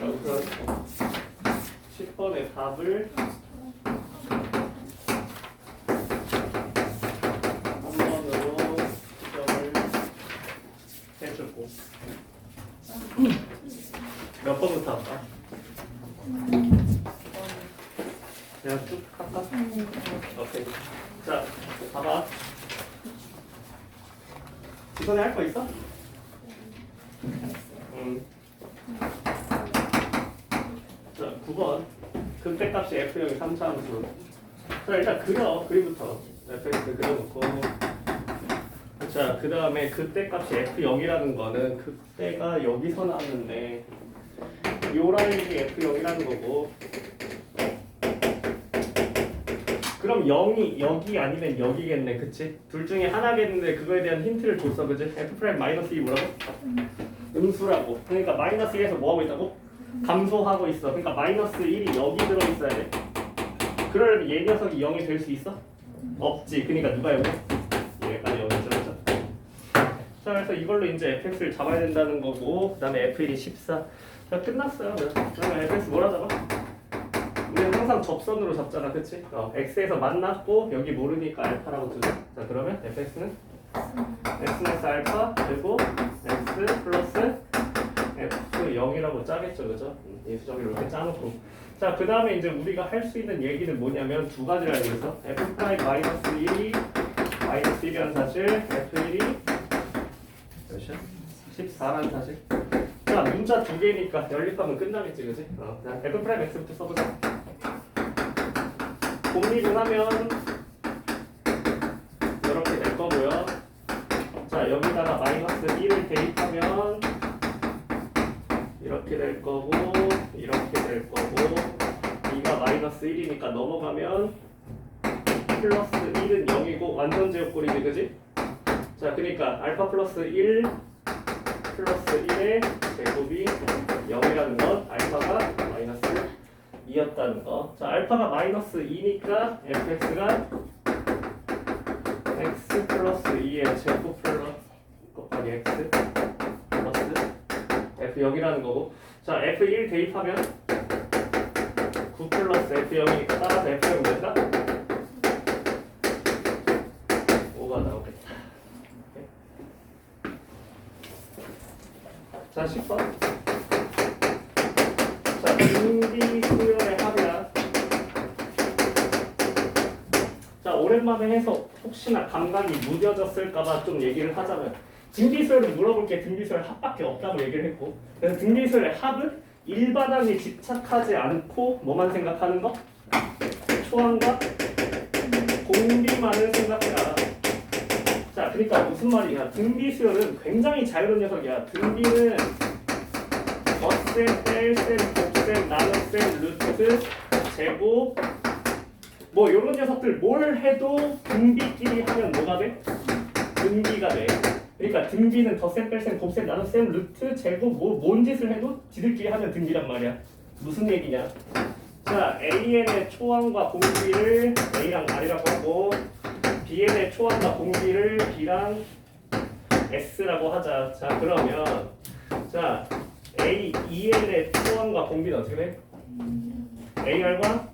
우선 10번의 답을 한 번으로 수정을 해주고 몇 번부터 할까? 그냥 쭉 할까? 오케이. 자, 봐봐. 이번에 할 거 있어? 자, 9번. 극대값이 F0이 3차 함수. 자, 일단 그림부터. fx 그려놓고. 자, 그 다음에 극대값이 F0이라는 거는 극대가 여기서 나왔는데 요 라인이 F0이라는 거고, 그럼 0이 여기 아니면 여기겠네, 그치? 둘 중에 하나겠는데 그거에 대한 힌트를 줬어, 그치? F'-2 뭐라고? 음수라고. 그러니까 마이너스 2에서 뭐하고 있다고? 감소하고 있어. 그러니까 마이너스 1이 여기 들어있어야 돼. 그러려면 얘 녀석이 0이 될 수 있어? 없지. 그러니까 누가 여기? 얘가 여기죠, 그죠? 자, 그래서 이걸로 이제 fx를 잡아야 된다는 거고, 그 다음에 f1이 14. 자, 끝났어요. 그러면 fx 뭐라 잡아? 우리는 항상 접선으로 잡잖아, 그치? x에서 만났고 여기 모르니까 알파라고 두자. 자, 그러면 fx는 x 알파 그리고 x 플러스 f0이라고 짜겠죠, 그죠? 이 수정을 이렇게 짜놓고. 자, 그 다음에 이제 우리가 할 수 있는 얘기는 뭐냐면 두 가지를 알고 있어. f'-1이 마이너스 1이라는 사실, f1이 몇이야? 14라는 사실. 자, 문자 두 개니까 연립하면 끝나겠지, 그지? 자, f'(x부터 써보자. 공리분하면 이렇게 될 거고요. 자, 여기다가 마이너스 1을 대입하면 이렇게 될 거고, 이렇게 될 거고, 2가 마이너스 1이니까 넘어가면 플러스 1은 0이고 완전 제곱꼴이지, 그지? 자, 그러니까 알파 플러스 1 플러스 1의 제곱이 0이라는 건 알파가 마이너스 2였다는 거. 자, 알파가 마이너스 2니까 fx가 x 플러스 2의 제곱 플러스 곱하기 x 플러스 f0이라는 거고. 자, f1 대입하면 9 플러스 f0이니까 따라서 f0 된다? 5가 나오겠다. 자, 10번. 자, 등비 수열의 합이야. 자, 오랜만에 해서 혹시나 감각이 무뎌졌을까봐 좀 얘기를 하자면, 등비수열을 물어볼게. 등비수열 합밖에 없다고 얘기를 했고, 그래서 등비수열의 합은 일반항에 집착하지 않고 뭐만 생각하는 거? 초항과 공비만을 생각해라. 자, 그러니까 무슨 말이냐? 등비수열은 굉장히 자유로운 녀석이야. 등비는 덧셈, 뺄셈, 곱셈, 나눗셈, 루트, 제곱 뭐 이런 녀석들 뭘 해도 등비끼리 하면 뭐가 돼? 등비가 돼. 그러니까 등비는 덧셈, 뺄셈, 곱셈, 나눗셈, 루트, 제곱 뭔 짓을 해도 지들끼리 하면 등비란 말이야. 무슨 얘기냐? 자, AN의 초항과 공비를 A랑 R이라고 하고, BN의 초항과 공비를 B랑 S라고 하자. 자, 그러면 자, EN의 초항과 공비는 어떻게 돼? AR과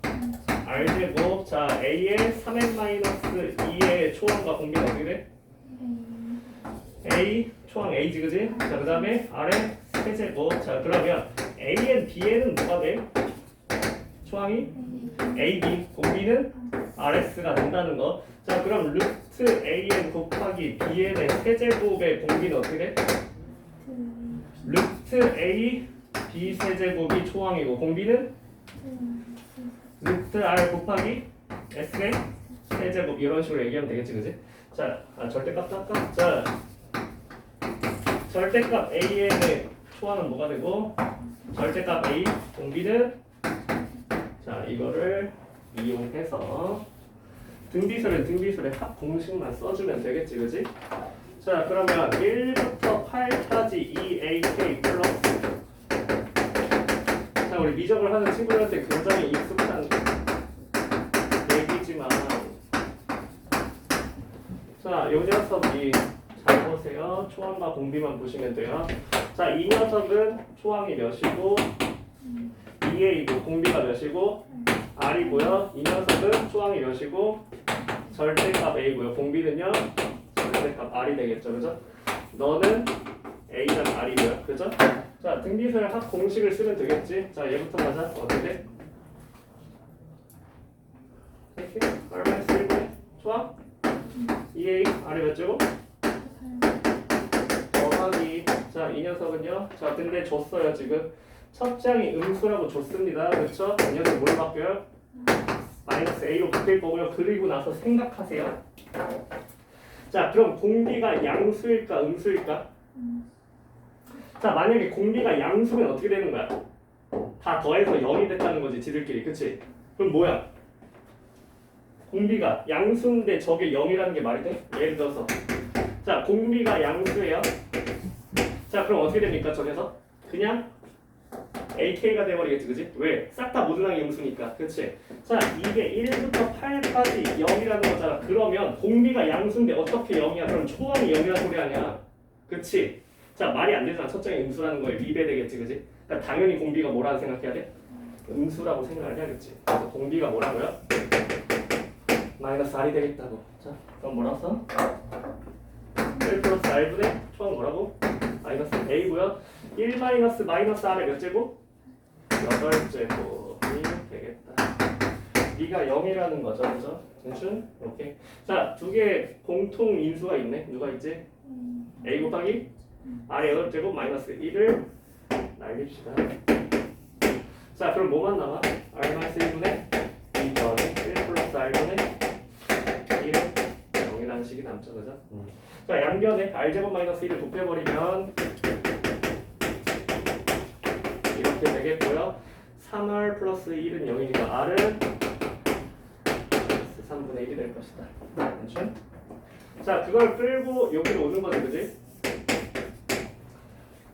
R제곱. 자, A의 3n-2의 초항과 공비는 어떻게 돼? A 초항 A지, 그지? 자, 그 다음에 R의 세제곱. 자, 그러면 AN, BN은 뭐가 돼? 초항이 AB, 공비는 RS가 된다는 거. 자, 그럼 루트 AN 곱하기 BN의 세제곱의 공비는 어떻게 돼? 루트 A B 세제곱이 초항이고, 공비는 루트 R 곱하기 S의 세제곱. 이런 식으로 얘기하면 되겠지, 그지? 자, 절대값 할까? 자, 절대값 AN의 초항은 뭐가 되고, 절대값 A 공비는, 자, 이거를 이용해서 등비술의 합 공식만 써주면 되겠지, 그지? 자, 그러면 1부터 8까지 2AK 플러스. 자, 우리 미적을 하는 친구들한테 굉장히 익숙한 얘기지만, 자, 요 녀석이 잘 보세요. 초항과 공비만 보시면 돼요. 자, 이 녀석은 초항이 몇이고 2A이고 공비가 몇이고 R이고요. 이 녀석은 초항이 몇이고 절대값 A고요. 공비는요. 절대값 R이 되겠죠. 그죠? 너는 A랑 R이고요. 그죠? 자, 등비설 합 공식을 쓰면 되겠지. 자, 얘부터 가자. 어떻게 돼? 얼마 쓰고 초항? 2A R이 몇 제곱? 더하기. 자, 이 녀석은요. 자, 근데 줬어요 지금. 첫 장이 음수라고 줬습니다. 그렇죠? 이 녀석 뭘로 바뀌어요? 마이너스 A로 바뀔 거고요. 그리고 나서 생각하세요. 자, 그럼 공비가 양수일까 음수일까? 자, 만약에 공비가 양수면 어떻게 되는 거야? 다 더해서 0이 됐다는 거지, 지들끼리. 그치? 그럼 뭐야? 공비가 양수인데 저게 0이라는 게 말이 돼? 예를 들어서 자, 공비가 양수예요. 자, 그럼 어떻게 됩니까? 저기서 그냥 AK가 돼버리겠지, 그치? 왜? 싹 다 모든 항이 음수니까. 그치? 자, 이게 1부터 8까지 0이라는 거잖아. 그러면 공비가 양수인데 어떻게 0이야? 그럼 초항이 0이라는 소리 아니야. 그치? 자, 말이 안 되잖아. 첫 장이 음수라는 거에 위배되겠지, 그치? 그러니까 당연히 공비가 뭐라고 생각해야 돼? 음수라고 생각을 해야겠지. 그래서 공비가 뭐라고요? 마이너스 R이 되겠다고. 자, 그럼 뭐라고 써? 1 플러스 R분의 초항 뭐라고? 마이너스 A고요. 1 마이너스 R의 몇 제곱? 8제곱이 되겠다. B가 0이라는 거죠, 그죠? 괜찮? 오케이. 자, 두 개 공통 인수가 있네. 누가 있지? A 곱하기 R의 8제곱 마이너스 1을 날립시다. 자, 그럼 뭐만 남아? R 마이너스 1분의 2 더하기 1 플러스 R분의 1은 0이라는 식이 남죠, 그죠? 자, 양변에 R제곱 마이너스 1을 곱해버리면 이렇게 되겠고요. 3R 플러스 1은 0이니까 R은 3분의 1이 될 것이다. 괜찮? 자, 그걸 끌고 여기로 오는 거지, 그지?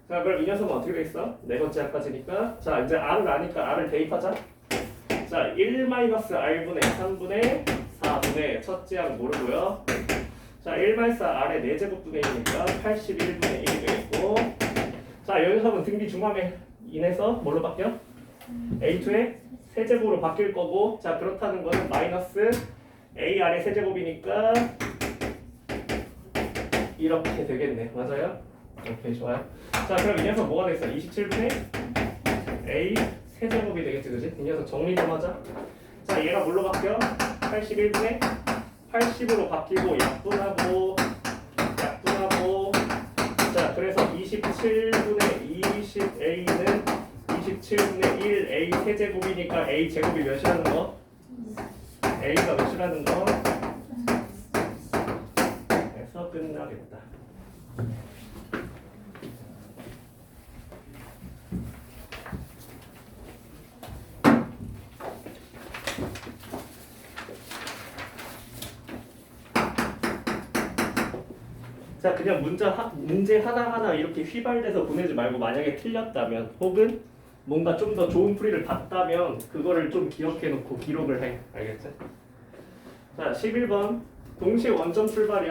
자, 그럼 이 녀석은 어떻게 되겠어? 네 번째 합까지니까. 자, 이제 R을 아니까 R을 대입하자. 자, 1-R분의 3분의 4분의 첫째 항 모르고요. 자, 1-4 R의 4제곱분의 1이니까 81분의 1이 되겠고. 자, 이 녀석은 등비 중함에 인해서 뭘로 바뀌어? A2의 세제곱으로 바뀔 거고. 자, 그렇다는 거는 마이너스 AR의 세제곱이니까 이렇게 되겠네. 맞아요? 오케이, 좋아요. 자, 그럼 이 녀석 뭐가 됐어? 27분의 A 세제곱이 되겠지, 그지? 이 녀석 정리 좀 하자. 자, 얘가 뭘로 바뀌어? 81분의 80으로 바뀌고 약분하고. 자, 그래서 27분의 20A는 27분의 1A 세제곱이니까 A 제곱이 몇이라는 거? A가 몇이라는 거? 해서 끝나겠다. 자, 그냥 문제 하나하나 이렇게 휘발돼서 보내지 말고 만약에 틀렸다면 혹은 뭔가 좀 더 좋은 풀이를 봤다면 그거를 좀 기억해 놓고 기록을 해. 알겠지? 자, 11번 동시에 원점 출발이야.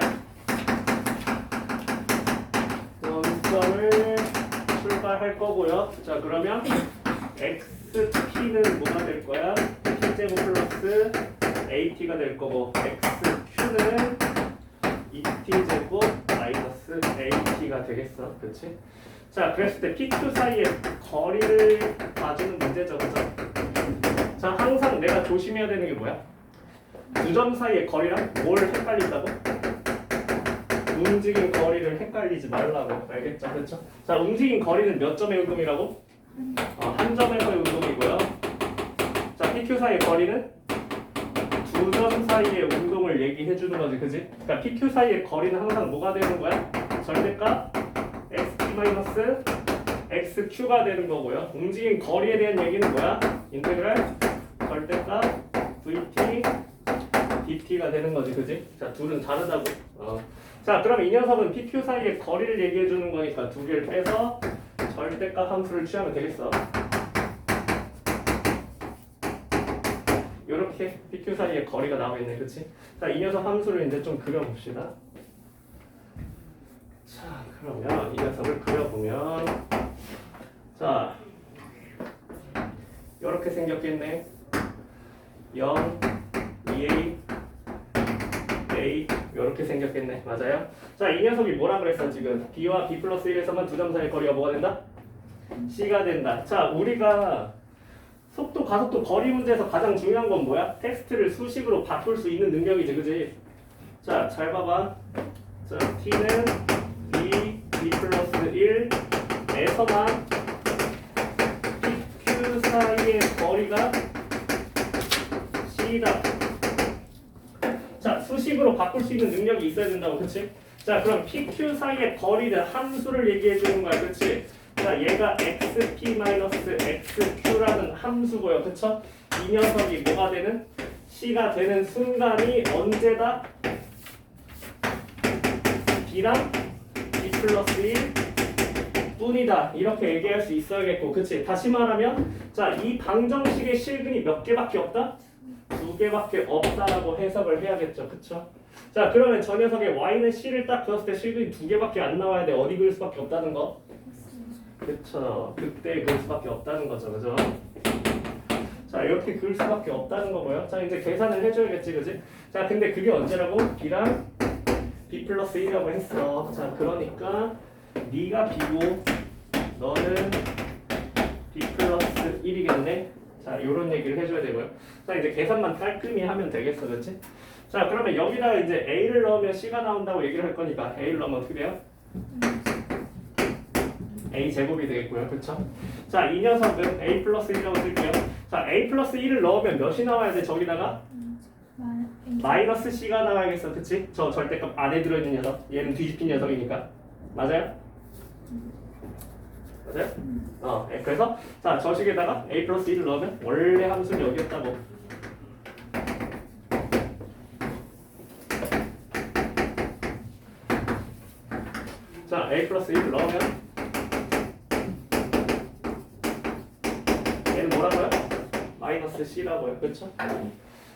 원점을 출발할 거고요. 자, 그러면 XP는 뭐가 될 거야? T제곱 플러스 AT가 될 거고 XQ는 2T제곱 마이너스 AT가 되겠어. 그렇지? 자, 그랬을 때 PQ 사이의 거리를 봐주는 문제죠. 그죠? 자, 항상 내가 조심해야 되는 게 뭐야? 두 점 사이의 거리랑 뭘 헷갈린다고? 움직인 거리를 헷갈리지 말라고. 알겠죠? 그렇죠? 자, 움직인 거리는 몇 점의 운동이라고? 한 점에서의 운동이고요. 자, PQ 사이의 거리는 두 점 사이의 운동을 얘기해 주는 거지, 그지? 그러니까 PQ 사이의 거리는 항상 뭐가 되는 거야? 절대값 XQ가 되는 거고요. 움직인 거리에 대한 얘기는 뭐야? 인테그랄 절대값 VT DT가 되는 거지, 그지? 자, 둘은 다르다고. 자, 그럼 이 녀석은 PQ 사이의 거리를 얘기해 주는 거니까 두 개를 빼서 절대값 함수를 취하면 되겠어. 이렇게 PQ 사이의 거리가 나와 있네, 그치? 자, 이 녀석 함수를 이제 좀 그려봅시다. 그러면 이 녀석을 그려보면 자 이렇게 생겼겠네. 0, 2a, a 이렇게 생겼겠네. 맞아요? 자, 이 녀석이 뭐라 그랬어 지금? b와 b 플러스 1에서만 두 점 사이의 거리가 뭐가 된다? c가 된다. 자, 우리가 속도, 가속도, 거리 문제에서 가장 중요한 건 뭐야? 텍스트를 수식으로 바꿀 수 있는 능력이지, 그지? 자, 잘 봐봐. 자, t는 b 플러스 1에서만 pq 사이의 거리가 c다. 자, 수식으로 바꿀 수 있는 능력이 있어야 된다고, 그치? 자, 그럼 pq 사이의 거리를 함수를 얘기해 주는 거야, 그치? 자, 얘가 xp-xq라는 함수고요, 그쵸? 이 녀석이 뭐가 되는? c가 되는 순간이 언제다? b랑 b 플러스 1 뿐이다. 이렇게 얘기할 수 있어야겠고, 그치? 다시 말하면, 자, 이 방정식의 실근이 몇 개밖에 없다? 두 개밖에 없다라고 해석을 해야겠죠, 그쵸? 자, 그러면 저 녀석의 y는 c를 딱 그었을 때 실근이 두 개밖에 안 나와야 돼. 어디 그을 수밖에 없다는 거? 그쵸. 그때 그을 수밖에 없다는 거죠, 그죠? 자, 이렇게 그을 수밖에 없다는 거고요. 자, 이제 계산을 해줘야겠지, 그지? 자, 근데 그게 언제라고? b랑 b 플러스 1이라고 했어. 자, 그러니까 네가 b고 너는 b 플러스 1이겠네. 자, 요런 얘기를 해줘야 되고요. 자, 이제 계산만 깔끔히 하면 되겠어, 그렇지? 자, 그러면 여기다가 이제 a를 넣으면 c가 나온다고 얘기를 할 거니까 a를 넣으면 어떻게 돼요? a 제곱이 되겠고요, 그렇죠? 자, 이 녀석은 a 플러스 1이라고 쓸게요. 자, a 플러스 1을 넣으면 몇이 나와야 돼? 저기다가 마이너스 c가 나와야겠어, 그치? 저 절대값 안에 들어있는 녀석. 얘는 뒤집힌 녀석이니까. 맞아요? 맞아요? 그래서 자, 저 식에다가 a 플러스 1을 넣으면 원래 함수는 여기였다고. 자, a 플러스 1을 넣으면 얘는 뭐라고요? 마이너스 c라고요, 그렇죠?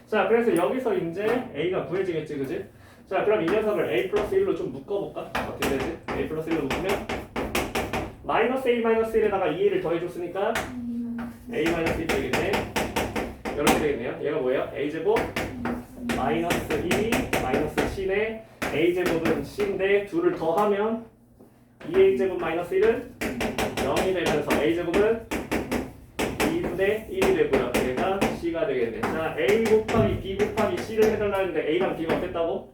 자, 그래서 여기서 이제 a가 구해지겠지, 그지? 자, 그럼 이 녀석을 a 플러스 1로 좀 묶어볼까? 어떻게 되지? a 플러스 1로 묶으면 마이너스 a 마이너스 1에다가 2a를 더해줬으니까 a 마이너스 1이 되겠네. 이렇게 되겠네요. 얘가 뭐예요? a 제곱 마이너스 2 마이너스 c네. a 제곱은 c인데 둘을 더하면 2a 제곱 마이너스 1은 0이 되면서 a 제곱은 2분의 1이 되고요. 얘가 c가 되겠네. 자, a 곱하기 b 곱하기 c를 해달라는데 a랑 b가 어땠다고?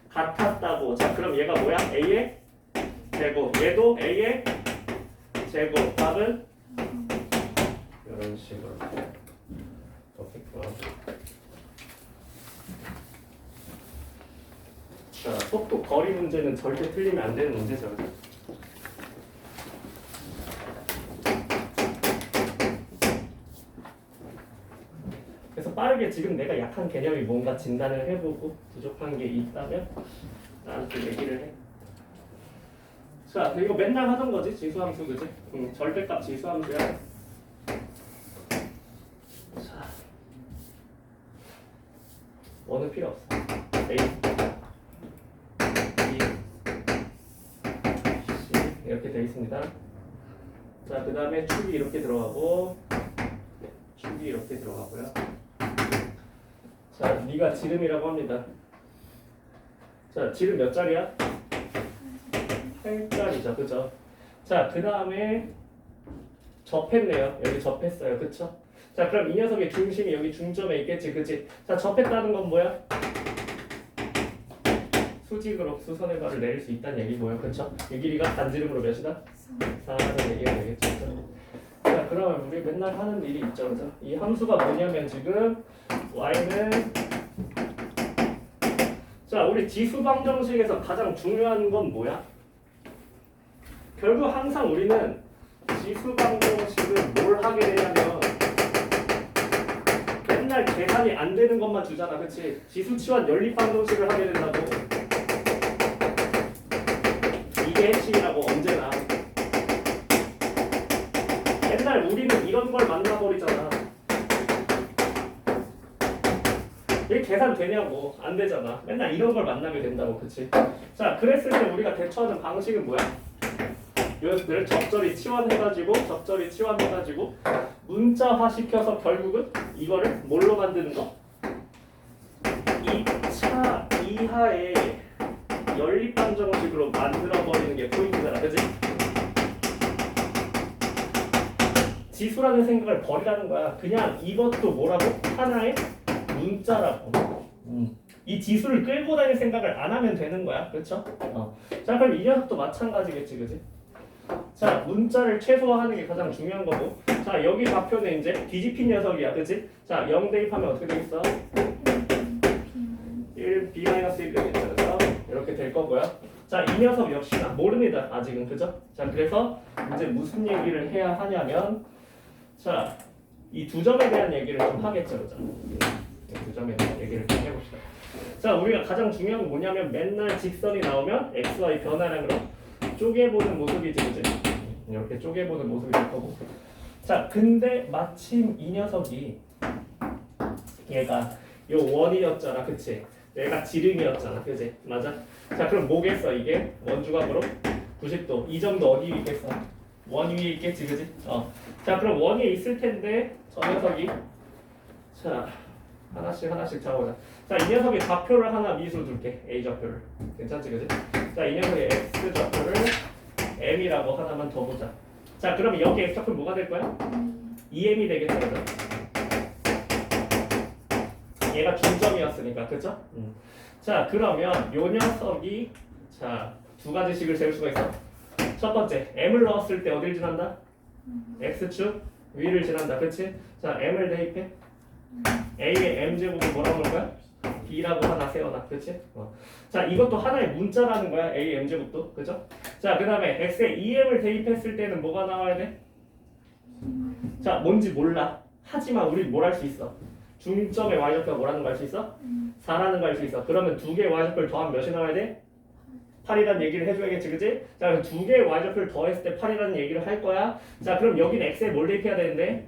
같았다고. 자, 그럼 얘가 뭐야? a의 제곱. 얘도 a의 제곱. 답은 이런 식으로. 자, 속도 거리 문제는 절대 틀리면 안 되는 문제죠. 그래서 빠르게 지금 내가 약한 개념이 뭔가 진단을 해보고 부족한 게 있다면 나한테 얘기를 해. 자, 이거 맨날 하던 거지, 지수함수, 그지? 절대값 지수함수야. 자, 원은 필요 없어. A, B, C 이렇게 되어 있습니다. 자, 그 다음에 축이 이렇게 들어가고 축이 이렇게 들어가고요. 자, 네가 지름이라고 합니다. 자, 지름 몇 자리야? 8자리죠, 그죠? 자, 그 다음에 접했네요. 여기 접했어요, 그쵸? 자, 그럼 이 녀석의 중심이 여기 중점에 있겠지, 그치? 자, 접했다는 건 뭐야? 수직으로 수선의 발을 내릴 수 있다는 얘기고요, 그쵸? 이 길이가 단지름으로 몇이다? 4라는 얘기가 되겠죠, 그쵸? 자, 그러면 우리 맨날 하는 일이 있죠, 그죠? 이 함수가 뭐냐면 지금 y는 자, 우리 지수 방정식에서 가장 중요한 건 뭐야? 결국 항상 우리는 지수 방정식을 뭘 하게 되냐면 맨날 계산이 안 되는 것만 주잖아, 그치? 지수치환 연립 방정식을 하게 된다고. 이게 핵심이라고, 언제나. 맨날 우리는 이런 걸 만나버리잖아. 이게 계산 되냐고. 안 되잖아. 맨날 이런 걸 만나게 된다고, 그치? 자, 그랬을 때 우리가 대처하는 방식은 뭐야? 이것들을 적절히 치환해가지고 문자화 시켜서 결국은 이거를 뭘로 만드는 거? 2차 이하의 연립방정식으로 만들어버리는 게 포인트잖아, 그치? 지수라는 생각을 버리라는 거야. 그냥 이것도 뭐라고? 하나의 문자라고. 이 지수를 끌고 다닐 생각을 안 하면 되는 거야, 그렇죠? 자, 그럼 이 녀석도 마찬가지겠지, 그치? 자, 문자를 최소화하는 게 가장 중요한 거고. 자, 여기 좌표는 이제 뒤집힌 녀석이야, 그치? 자, 0 대입하면 어떻게 되겠어? 1, b-1 되겠죠, 그죠? 이렇게 될 거고요. 자, 이 녀석 역시나 모릅니다, 아직은, 그죠? 자, 그래서 이제 무슨 얘기를 해야 하냐면, 자, 이 두 점에 대한 얘기를 좀 하겠죠, 그죠? 두 점에 대한 얘기를 좀 해봅시다. 자, 우리가 가장 중요한 건 뭐냐면 맨날 직선이 나오면 XY 변화량으로 쪼개보는 모습이지, 그지? 이렇게 쪼개보는 모습이 될 거고. 자, 근데 마침 이 녀석이 얘가 요 원이었잖아, 그치? 얘가 지름이었잖아, 그치? 맞아? 자, 그럼 뭐겠어, 이게? 원주각으로 90도. 이 점도 어디 위에 있겠어? 원 위에 있겠지, 그지? 자, 그럼 원 위에 있을 텐데 저 녀석이 자, 하나씩 잡아보자. 자, 이 녀석의 좌표를 하나 미수로 줄게. A 좌표를. 괜찮지, 그지? 자, 이 녀석의 X 좌표를 M이라고 하나만 더 보자. 자, 그럼 여기 X 좌표 뭐가 될 거야? 2M이 되겠죠, 그죠? 얘가 중점이었으니까, 그죠? 자, 그러면 요 녀석이 자, 두 가지씩을 세울 수가 있어. 첫 번째, M을 넣었을 때 어딜 지난다? X축 위를 지난다, 그치? 자, M을 대입해. A의 M제곱을 뭐라고 할 거야? B라고 하나 세워놔, 그치? 자, 이것도 하나의 문자라는 거야, A M제곱도, 그죠? 자, 그 다음에 X에 2M을 대입했을 때는 뭐가 나와야 돼? 자, 뭔지 몰라. 하지만 우리 뭘 할 수 있어? 중점의 Y좌표가 뭐라는 거 알 수 있어? 4라는 거 알 수 있어. 그러면 두 개의 Y좌표를 더하면 몇이 나와야 돼? 8이라는 얘기를 해줘야겠지, 그치? 자, 그럼 두 개의 Y좌표를 더했을 때 8이라는 얘기를 할 거야. 자, 그럼 여기는 X에 뭘 대입해야 되는데?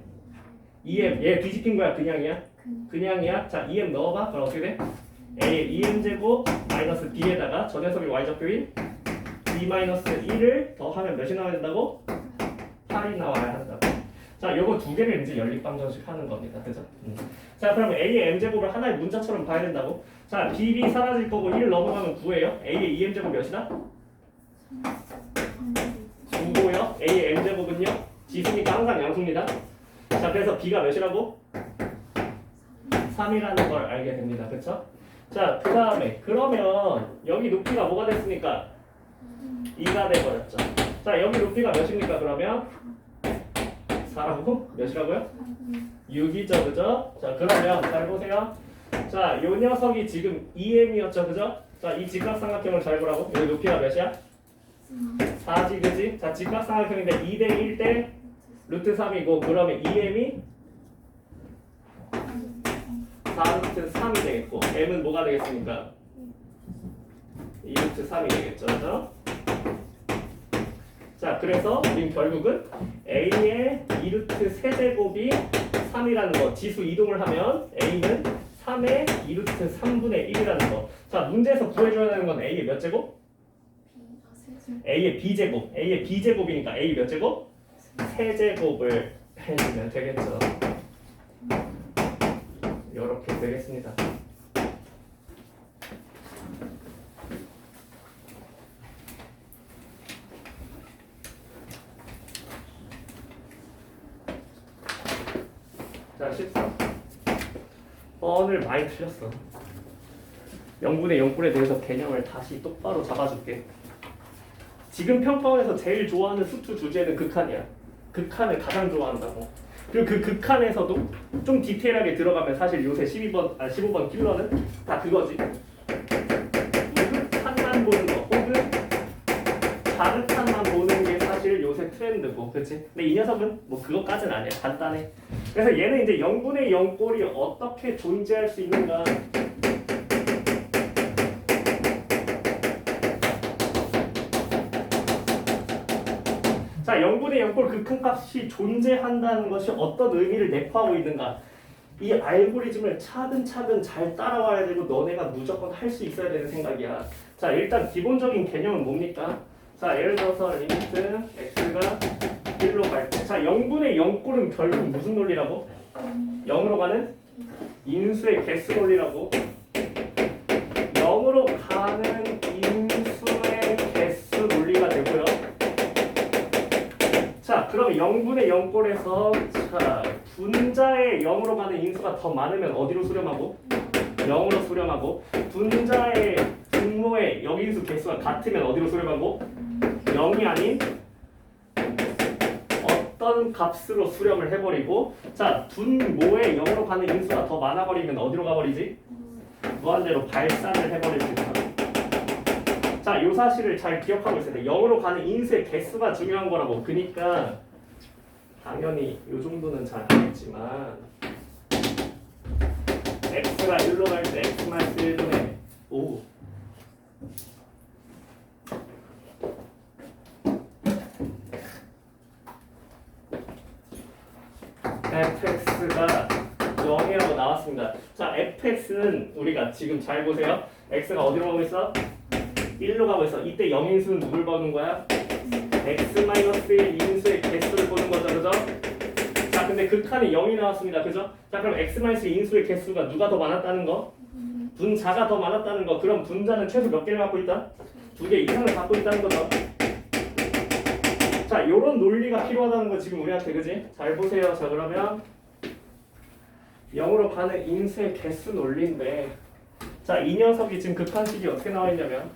2M, 얘 뒤집힌 거야, 그냥이야? 그냥이야? 자, 2M 넣어봐. 그럼 어떻게 돼? A의 2M제곱 마이너스 B에다가 저 녀석의 Y좌표인 B-1을 더하면 몇이 나와야 된다고? 8이 나와야 한다고. 자, 요거 두 개를 이제 연립방정식 하는 겁니다. 그죠? 자, 그러면 A의 M제곱을 하나의 문자처럼 봐야 된다고. 자, BB 사라질 거고 1 넘어가면 9예요. A의 2M제곱 몇이다? 9고요. A의 M제곱은요? 지수니까 항상 양수입니다. 자, 그래서 B가 몇이라고? 3이라는 걸 알게 됩니다. 그쵸? 자, 그 다음에 그러면 여기 높이가 뭐가 됐습니까? 2가 돼버렸죠. 자, 여기 높이가 몇입니까? 그러면 4라고? 몇이라고요? 6이죠, 그죠? 자, 그러면 잘 보세요. 자, 요 녀석이 지금 2M이었죠, 그죠? 자, 이 직각삼각형을 잘 보라고. 여기 높이가 몇이야? 4지, 그지? 자, 직각삼각형인데 2대 1대 루트 3이고, 그러면 2M이 4루트 3이 되겠고, M은 뭐가 되겠습니까? 2루트 3이 되겠죠, 그죠? 자, 그래서 우린 결국은 A의 2루트 세제곱이 3이라는 거, 지수 이동을 하면 A는 3의 2루트 3분의 1이라는 거. 자, 문제에서 구해줘야 되는 건 A의 몇 제곱? A의 B제곱. A의 B제곱이니까 A 몇 제곱? 세제곱을 해주면 되겠죠. 이렇게 되겠습니다. 자, 13. 오늘 많이 틀렸어. 0분의 0분에 대해서 개념을 다시 똑바로 잡아줄게. 지금 평가원에서 제일 좋아하는 수투 주제는 극한이야. 극한을 가장 좋아한다고. 그리고 그 극한에서도 좀 디테일하게 들어가면 사실 요새 15번 킬러는 다 그거지. 우극한만 보는 거, 혹은 자극한만 보는 게 사실 요새 트렌드고, 그렇지? 근데 이 녀석은 뭐 그것까지는 아니야. 간단해. 그래서 얘는 이제 0분의 0 꼴이 어떻게 존재할 수 있는가. 자, 0분의 0꼴 극한값이 존재한다는 것이 어떤 의미를 내포하고 있는가. 이 알고리즘을 차근차근 잘 따라와야 되고 너네가 무조건 할 수 있어야 되는 생각이야. 자, 일단 기본적인 개념은 뭡니까? 자, 예를 들어서 리미트 x가 1로 갈 때. 자, 0분의 0꼴은 결국 무슨 논리라고? 0으로 가는 인수의 개수 논리라고. 0으로 가는 인수의 개수 논리가 되고요. 자, 그럼 0분의 0꼴에서 자, 분자의 0으로 가는 인수가 더 많으면 어디로 수렴하고? 0으로 수렴하고, 분자의 분모의 역인수 개수가 같으면 어디로 수렴하고? 0이 아닌 어떤 값으로 수렴을 해버리고, 자, 분모의 0으로 가는 인수가 더 많아버리면 어디로 가버리지? 무한대로 발산을 해버릴 수 있다. 자, 이 사실을 잘 기억하고 있어야 돼. 0으로 가는 인수의 개수가 중요한 거라고. 그러니까 당연히 이 정도는 잘 알겠지만 x가 1로 갈 때 x-1분의 5 fx가 0이라고 나왔습니다. 자, fx는 우리가 지금 잘 보세요. x가 어디로 가고 있어? 1로 가고 있어. 이때 0인수는 누굴 보는 거야? x-1 인수의 개수를 보는 거죠. 그죠? 자, 근데 극한이 0이 나왔습니다. 그죠? 자, 그럼 x-1 인수의 개수가 누가 더 많았다는 거? 분자가 더 많았다는 거. 그럼 분자는 최소 몇 개를 갖고 있다? 2개 이상을 갖고 있다는 거죠. 자, 요런 논리가 필요하다는 거 지금 우리한테. 그지? 잘 보세요. 자, 그러면 0으로 가는 인수의 개수 논리인데, 자, 이 녀석이 지금 극한식이 어떻게 나와 있냐면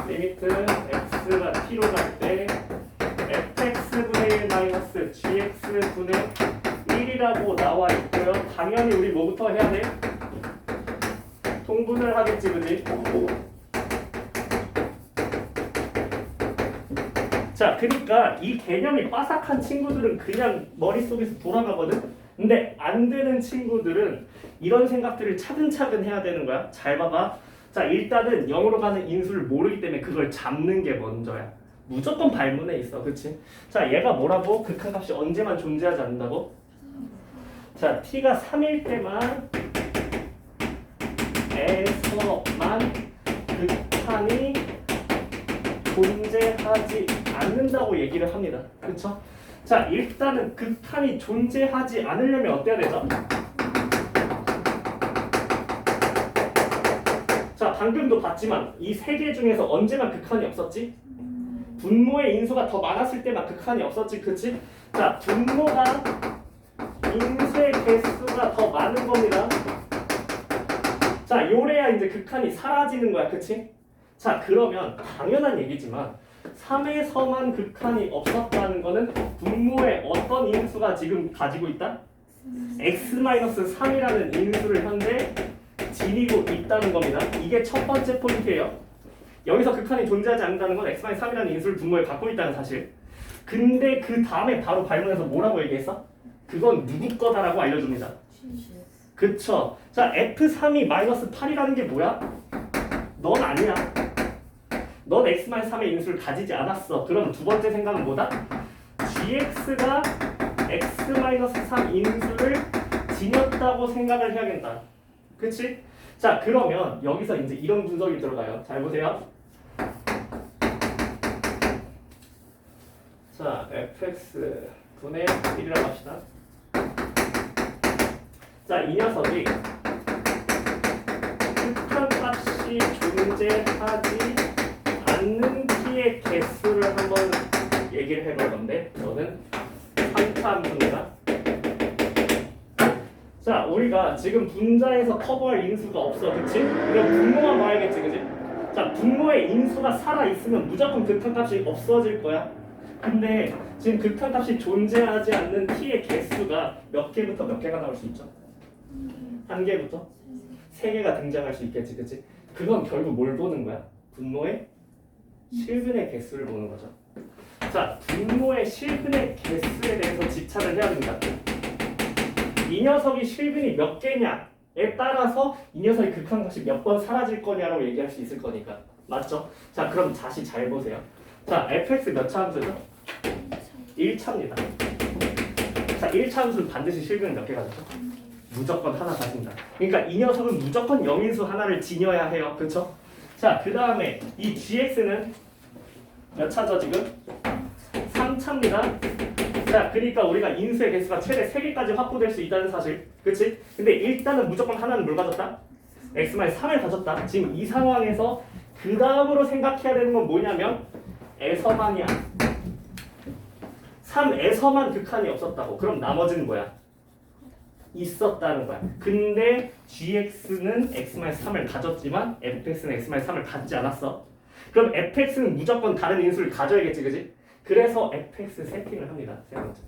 리미트 x가 t로 갈 때 fx분의 1 마이너스 gx분의 1이라고 나와 있고요. 당연히 우리 뭐부터 해야 돼? 통분을 하겠지, 그지? 자, 그러니까 이 개념이 빠삭한 친구들은 그냥 머릿속에서 돌아가거든? 근데 안 되는 친구들은 이런 생각들을 차근차근 해야 되는 거야. 잘 봐봐. 자, 일단은 0으로 가는 인수를 모르기 때문에 그걸 잡는 게 먼저야. 무조건 발문에 있어. 그치? 자, 얘가 뭐라고? 극한값이 언제만 존재하지 않는다고? 자, t가 3일 때만 에서만 극한이 존재하지 않는다고 얘기를 합니다. 그쵸? 자, 일단은 극한이 존재하지 않으려면 어때야 되죠? 자, 방금도 봤지만 이 세 개 중에서 언제만 극한이 없었지? 분모의 인수가 더 많았을 때만 극한이 없었지, 그치? 자, 분모가 인수의 개수가 더 많은 겁니다. 자, 요래야 이제 극한이 사라지는 거야, 그치? 자, 그러면 당연한 얘기지만 3에서만 극한이 없었다는 거는 분모의 어떤 인수가 지금 가지고 있다? x-3이라는 인수를 현재 지니고 있다는 겁니다. 이게 첫 번째 포인트예요. 여기서 극한이 존재하지 않는다는 건 x-3이라는 인수를 분모에 갖고 있다는 사실. 근데 그 다음에 바로 발문해서 뭐라고 얘기했어? 그건 누구 거다라고 알려줍니다. 그쵸? 자, f3이 마이너스 8이라는 게 뭐야? 넌 아니야. 넌 x-3의 인수를 가지지 않았어. 그럼 두 번째 생각은 뭐다? gx가 x-3 인수를 지녔다고 생각을 해야겠다. 그치? 자, 그러면 여기서 이제 이런 분석이 들어가요. 잘 보세요. 자, fx 분의 1이라고 합시다. 자, 이 녀석이 극한값이 존재하지 않는 t의 개수를 한번 얘기를 해볼 건데, 저는 3차함수입니다. 자, 우리가 지금 분자에서 커버할 인수가 없어, 그치? 그럼 분모만 봐야겠지, 그치? 자, 분모의 인수가 살아있으면 무조건 극한값이 없어질 거야. 근데 지금 극한값이 존재하지 않는 t의 개수가 몇 개부터 몇 개가 나올 수 있죠? 한 개부터 세 개가 등장할 수 있겠지, 그치? 그건 결국 뭘 보는 거야? 분모의 실근의 개수를 보는 거죠. 자, 분모의 실근의 개수에 대해서 집착을 해야 된다. 이 녀석이 실근이 몇 개냐에 따라서 이 녀석이 극한값이 몇 번 사라질 거냐라고 얘기할 수 있을 거니까. 맞죠? 자, 그럼 다시 잘 보세요. 자, fx 몇 차 함수죠? 1차입니다. 자, 1차 함수는 반드시 실근을 몇 개 가졌죠? 무조건 하나 가진다. 그러니까 이 녀석은 무조건 영인수 하나를 지녀야 해요. 그쵸? 자, 그 다음에 이 gx는 몇 차죠 지금? 3차입니다. 자, 그러니까 우리가 인수의 개수가 최대 3개까지 확보될 수 있다는 사실. 그치? 근데 일단은 무조건 하나는 뭘 가졌다? x-3을 가졌다. 지금 이 상황에서 그 다음으로 생각해야 되는 건 뭐냐면 에서만이야. 3에서만 극한이 없었다고. 그럼 나머지는 뭐야? 있었다는 거야. 근데 gx는 x-3을 가졌지만 fx는 x-3을 갖지 않았어. 그럼 fx는 무조건 다른 인수를 가져야겠지, 그지? 그래서 fx 세팅을 합니다. 세 번째.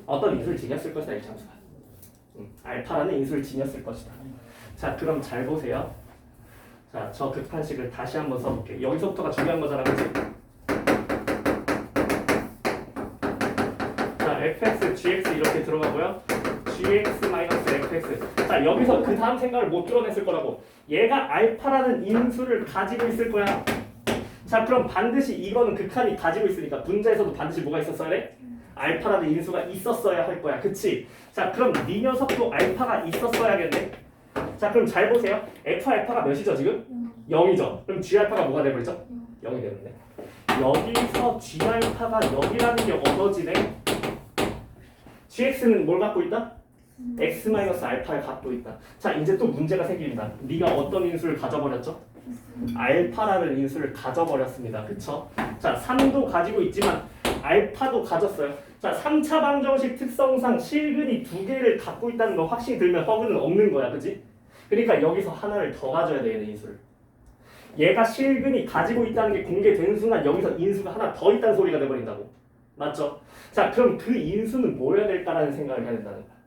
어떤 인수를 지녔을 것이다, 이 참수가. 알파라는 인수를 지녔을 것이다. 자, 그럼 잘 보세요. 자, 저 극한식을 다시 한번 써볼게요. 여기서부터가 중요한 거잖아, 그치? 자, fx, gx 이렇게 들어가고요. gx-fx. 자, 여기서 그 다음 생각을 못 드러냈을 거라고. 얘가 알파라는 인수를 가지고 있을 거야. 자, 그럼 반드시 이거는 극한이 가지고 있으니까 분자에서도 반드시 뭐가 있었어야 돼? 알파라는 인수가 있었어야 할 거야. 그치? 자, 그럼 이 녀석도 알파가 있었어야겠네. 자, 그럼 잘 보세요. f 알파가 몇이죠 지금? 0이죠. 그럼 g 알파가 뭐가 돼버리죠? 0이 되는데. 여기서 g 알파가 0이라는 게 얻어지네. gx는 뭘 갖고 있다? x-알파를 갖고 있다. 자, 이제 또 문제가 생깁니다. 네가 어떤 인수를 가져버렸죠? 알파라는 인수를 가져버렸습니다. 그쵸? 자, 3도 가지고 있지만 알파도 가졌어요. 자, 3차 방정식 특성상 실근이 2개를 갖고 있다는 거 확신이 들면 허근은 없는 거야. 그치? 그러니까 여기서 하나를 더 가져야 돼, 얘는 인수를. 얘가 실근이 가지고 있다는 게 공개된 순간 여기서 인수가 하나 더 있다는 소리가 돼버린다고. 맞죠? 자, 그럼 그 인수는 뭐여야 될까라는 생각을 해야 된다는 거야.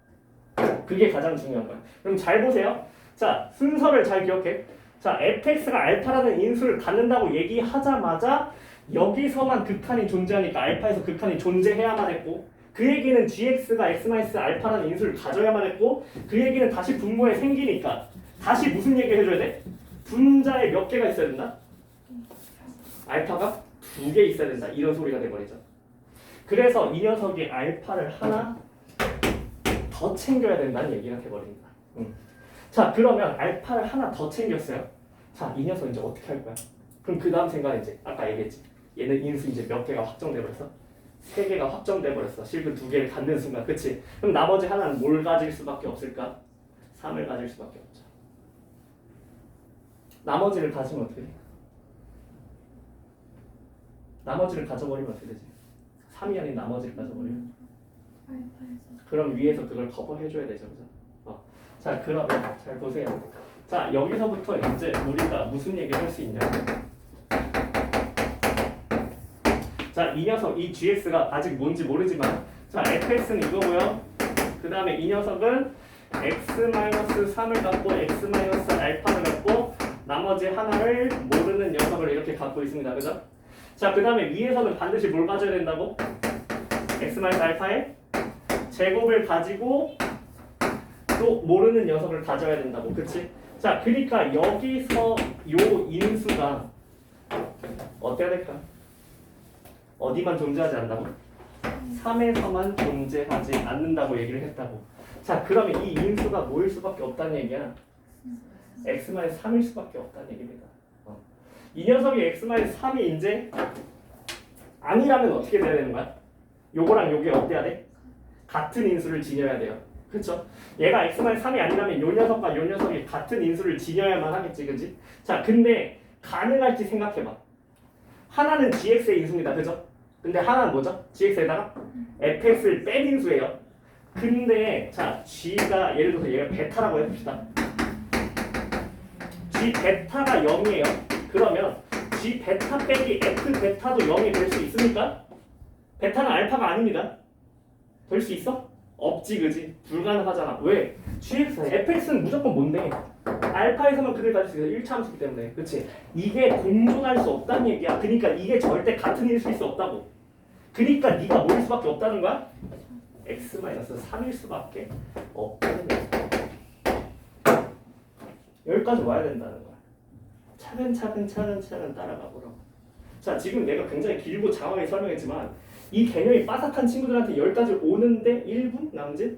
그게 가장 중요한 거야. 그럼 잘 보세요. 자, 순서를 잘 기억해. 자, fx가 알파라는 인수를 갖는다고 얘기하자마자 여기서만 극한이 존재하니까 알파에서 극한이 존재해야만 했고, 그 얘기는 gx가 x-알파라는 인수를 가져야만 했고, 그 얘기는 다시 분모에 생기니까 다시 무슨 얘기를 해줘야 돼? 분자에 몇 개가 있어야 된다? 알파가 2개 있어야 된다. 이런 소리가 돼버리죠. 그래서 이 녀석이 알파를 하나 더 챙겨야 된다는 얘기가 돼버립니다. 자, 그러면 알파를 하나 더 챙겼어요. 자, 이 녀석 이제 어떻게 할 거야? 그럼 그 다음 생각은 이제 아까 얘기했지. 얘는 인수 이제 몇 개가 확정돼 버렸어? 3개가 확정돼 버렸어. 실근 2개를 갖는 순간, 그치? 그럼 나머지 하나는 뭘 가질 수밖에 없을까? 3을 가질 수밖에 없죠. 나머지를 가지면 어떻게 돼? 나머지를 가져버리면 어떻게 되지? 3이 아닌 나머지를 가져버리면? 그럼 위에서 그걸 커버해줘야 되죠, 그죠? 자, 그러면 잘 보세요. 자, 여기서부터 이제 우리가 무슨 얘기를 할 수 있냐면, 자, 이 녀석, 이 gx가 아직 뭔지 모르지만, 자, fx는 이거고요. 그 다음에 이 녀석은 x-3을 갖고 x-알파를 갖고 나머지 하나를 모르는 녀석을 이렇게 갖고 있습니다. 그죠? 자, 그 다음에 위에서는 반드시 뭘 가져야 된다고? x-알파의 제곱을 가지고 또 모르는 녀석을 가져야 된다고. 그치? 자, 그러니까 여기서 요 인수가 어때야 될까? 어디만 존재하지 않는다고? 3에서만 존재하지 않는다고 얘기를 했다고. 자, 그러면 이 인수가 뭐일 수밖에 없다는 얘기야? x-3일 수밖에 없다는 얘기입니다. 이 녀석이 x-3이 이제 아니라면 어떻게 돼야 되는 거야? 요거랑 요게 어때야 돼? 같은 인수를 지녀야 돼요. 그쵸? 얘가 x-3이 아니라면 요 녀석과 요 녀석이 같은 인수를 지녀야만 하겠지, 그치? 자, 근데 가능할지 생각해봐. 하나는 gx의 인수입니다. 그죠? 근데 하나는 뭐죠? gx에다가 fx를 뺀 인수예요. 근데 자, g가 예를 들어서 얘가 베타라고 해봅시다. g 베타가 0이에요. 그러면 g 베타 빼기 f 베타도 0이 될 수 있습니까? 베타는 알파가 아닙니다. 될 수 있어? 없지, 그지? 불가능하잖아. 왜? fx는 무조건 뭔데? 알파에서만 그를 가질 수 있어. 1차 함수기 때문에. 그치? 이게 공존할 수 없다는 얘기야. 그러니까 이게 절대 같은 일일 수 없다고. 그러니까 네가 뭐일 수밖에 없다는 거야? x-3일 수밖에 없다는 거야. 여기까지 와야 된다는 거야. 차근차근 따라가 보라고. 자, 지금 내가 굉장히 길고 장황하게 설명했지만 이 개념이 빠삭한 친구들한테 여기까지 오는데 1분 남짓?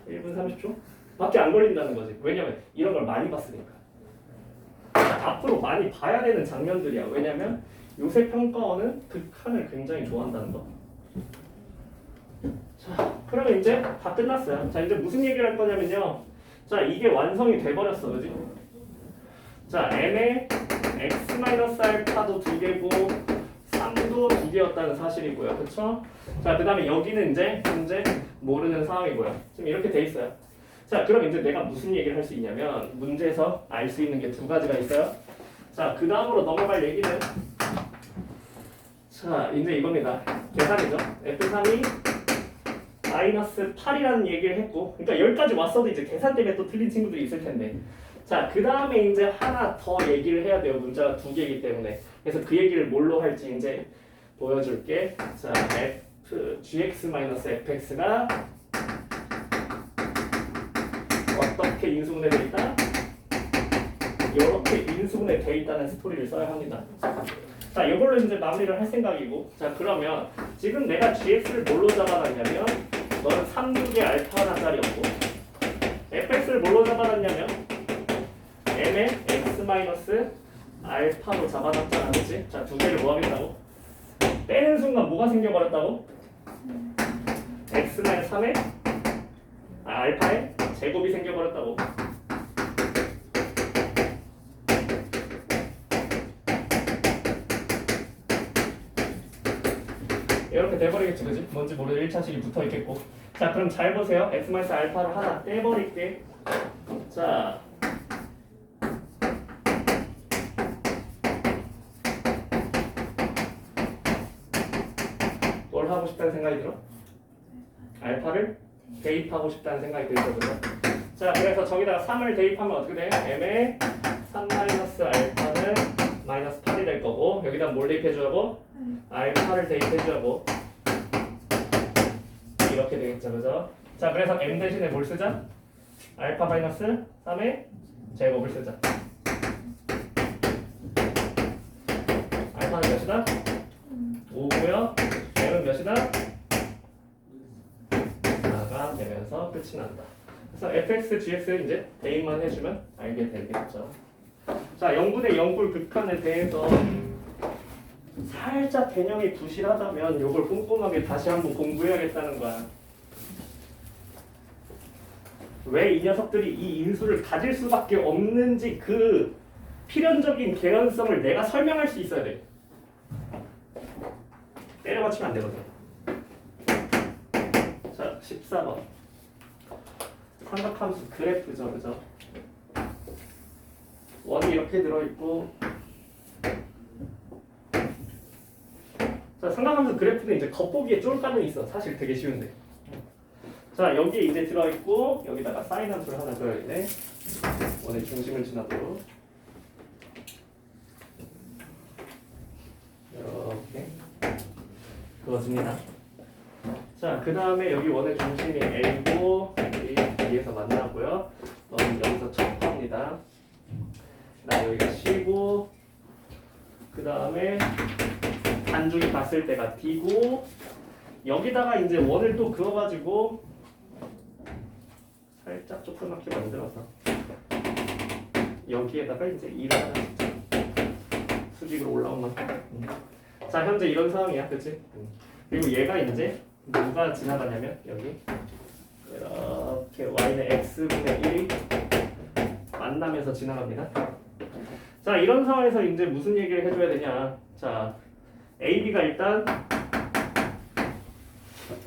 1분 30초? 밖에 안 걸린다는 거지. 왜냐면 이런 걸 많이 봤으니까. 앞으로 많이 봐야 되는 장면들이야. 왜냐면 요새 평가원은 극한을 굉장히 좋아한다는 거. 자, 그러면 이제 다 끝났어요. 자, 이제 무슨 얘기를 할 거냐면요. 자, 이게 완성이 돼버렸어, 그지? 자, m의 x-알파도 2개고 3도 2개였다는 사실이고요. 그쵸? 자, 그 다음에 여기는 이제 현재 모르는 상황이고요. 지금 이렇게 돼 있어요. 자, 그럼 이제 내가 무슨 얘기를 할 수 있냐면 문제에서 알 수 있는 게 두 가지가 있어요. 자, 그 다음으로 넘어갈 얘기는 자, 이제 이겁니다. 계산이죠. F3이 마이너스 8이라는 얘기를 했고, 그러니까 여기까지 왔어도 이제 계산 때문에 또 틀린 친구들이 있을 텐데. 자, 그 다음에 이제 하나 더 얘기를 해야 돼요. 문자가 두 개이기 때문에. 그래서 그 얘기를 뭘로 할지 이제 보여줄게. 자, gx-fx가 어떻게 인수분해 돼 있다? 이렇게 인수분해 돼 있다는 스토리를 써야 합니다. 자, 이걸로 이제 마무리를 할 생각이고, 자, 그러면 지금 내가 gx를 뭘로 잡아놨냐면 너는 3두개 알파 하나짜리였고, fx를 뭘로 잡아놨냐면 m의 x-알파로 잡아놨잖아, 그치? 자, 두 개를 뭐 하겠다고? 빼는 순간 뭐가 생겨버렸다고? x-3의 알파의 제곱이 생겨버렸다고. 이렇게 돼버리겠지, 그지? 뭔지 모르는 1차식이 붙어있겠고. 자, 그럼 잘 보세요. x-알파를 하나 떼버릴게. 자, 뭘 하고 싶다는 생각이 들어? 알파를 대입하고 싶다는 생각이 들거든요. 자, 그래서 저기다가 3을 대입하면 어떻게 돼? m의 3-알파는 마이너스 8이 될 거고, 여기다 뭘 대입해주라고? 알파를 대입해주라고. 이렇게 되겠죠, 그죠? 자, 그래서 m 대신에 뭘 쓰자? 알파 마이너스 3의 제곱을 쓰자. 알파는 몇이다? 5고요. m은 몇이다? 4가 되면서 끝이 난다. 그래서 fx, gx 이제 대입만 해주면 알게 되겠죠. 자, 0분의 0꼴 극한에 대해서 살짝 개념이 부실하다면 이걸 꼼꼼하게 다시 한번 공부해야겠다는 거야. 왜 이 녀석들이 이 인수를 가질 수밖에 없는지 그 필연적인 개연성을 내가 설명할 수 있어야 돼. 때려 맞추면 안 되거든. 자, 14번. 삼각함수 그래프죠, 그죠? 원이 이렇게 들어있고, 자, 삼각함수 그래프는 이제 겉보기에 쫄까는 있어. 사실 되게 쉬운데. 자, 여기에 이제 들어있고, 여기다가 사인 함수를 하나 그려야겠네. 원의 중심을 지나도록. 이렇게 그어줍니다. 자, 그 다음에 여기 원의 중심이 A고, 여기 B에서 만나고요. 너는 여기서 접합니다. 여기가 C고, 그 다음에 반죽이 봤을 때가 D고, 여기다가 이제 원을 또 그어가지고 살짝 조그맣게 만들어서 여기에다가 이제 2를 하나 짓자. 수직으로 올라온 만큼. 자, 현재 이런 상황이야, 그치? 그리고 얘가 이제 누가 지나가냐면 여기 이렇게 y는 x분의 1이 만나면서 지나갑니다. 자, 이런 상황에서 이제 무슨 얘기를 해줘야 되냐? 자, AB가 일단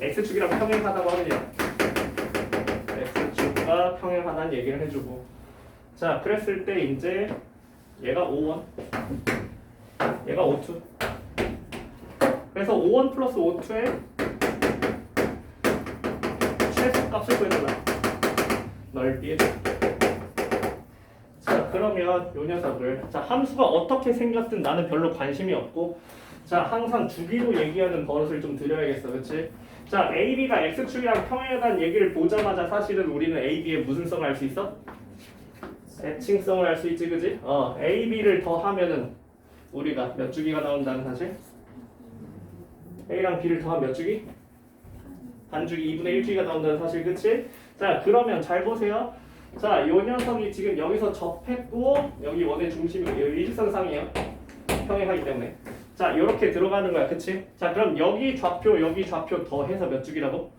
x축이랑 평행하다고 하느냐? x축과 평행하다는 얘기를 해주고, 자, 그랬을 때 이제 얘가 5원, 얘가 5투. 그래서 5원 플러스 5투에 최소값을 구해달라. 넓이에. 자, 그러면 요 녀석을, 자, 함수가 어떻게 생겼든 나는 별로 관심이 없고, 자, 항상 주기로 얘기하는 버릇을 좀 들여야겠어, 그치? 자, AB가 X축이랑 평행하다는 얘기를 보자마자 사실은 우리는 AB의 무슨 성을 알 수 있어? 애칭성을 알 수 있지, 그지? AB를 더하면은 우리가 몇 주기가 나온다는 사실? A랑 B를 더하면 몇 주기? 반주기 2분의 1주기가 나온다는 사실, 그치? 자, 그러면 잘 보세요. 자, 요 녀석이 지금 여기서 접했고 여기 원의 중심이 여기 일직선상이에요. 평행하기 때문에. 자, 요렇게 들어가는 거야. 그치? 자, 그럼 여기 좌표 더해서 몇 주기라고?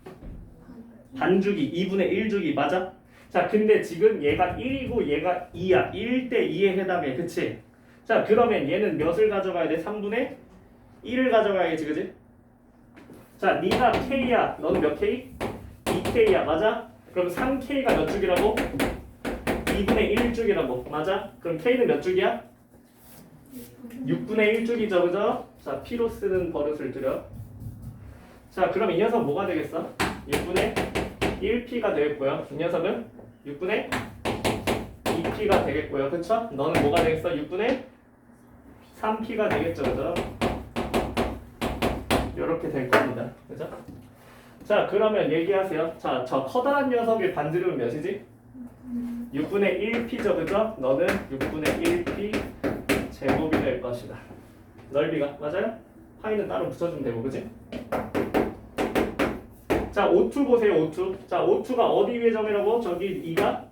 반주기, 2분의 1주기 맞아? 자, 근데 지금 얘가 1이고 얘가 2야. 1대 2에 해당해. 그치? 자, 그러면 얘는 몇을 가져가야 돼? 3분의 1을 가져가야지. 그치? 자, 네가 K야. 너는 몇 K? 2K야. 맞아? 그럼 3K가 몇 주기라고? 2분의 1주기라고. 맞아? 그럼 K는 몇 주기야? 6분의 1주기죠. 그죠? 자, P로 쓰는 버릇을 들여. 자, 그럼 이 녀석 뭐가 되겠어? 6분의 1P가 되겠고요. 이 녀석은 6분의 2P가 되겠고요. 그쵸? 너는 뭐가 되겠어? 6분의 3P가 되겠죠. 그죠? 요렇게 될 겁니다. 그죠? 자, 그러면 얘기하세요. 자, 저 커다란 녀석의 반지름은 몇이지? 6분의 1P죠. 그죠? 너는 6분의 1P 제곱이 될 것이다. 넓이가. 맞아요? 파이는 따로 붙여주면 되고. 그지? 자, O2 보세요. O2. 자, O2가 어디 위의 점이라고? 저기 2가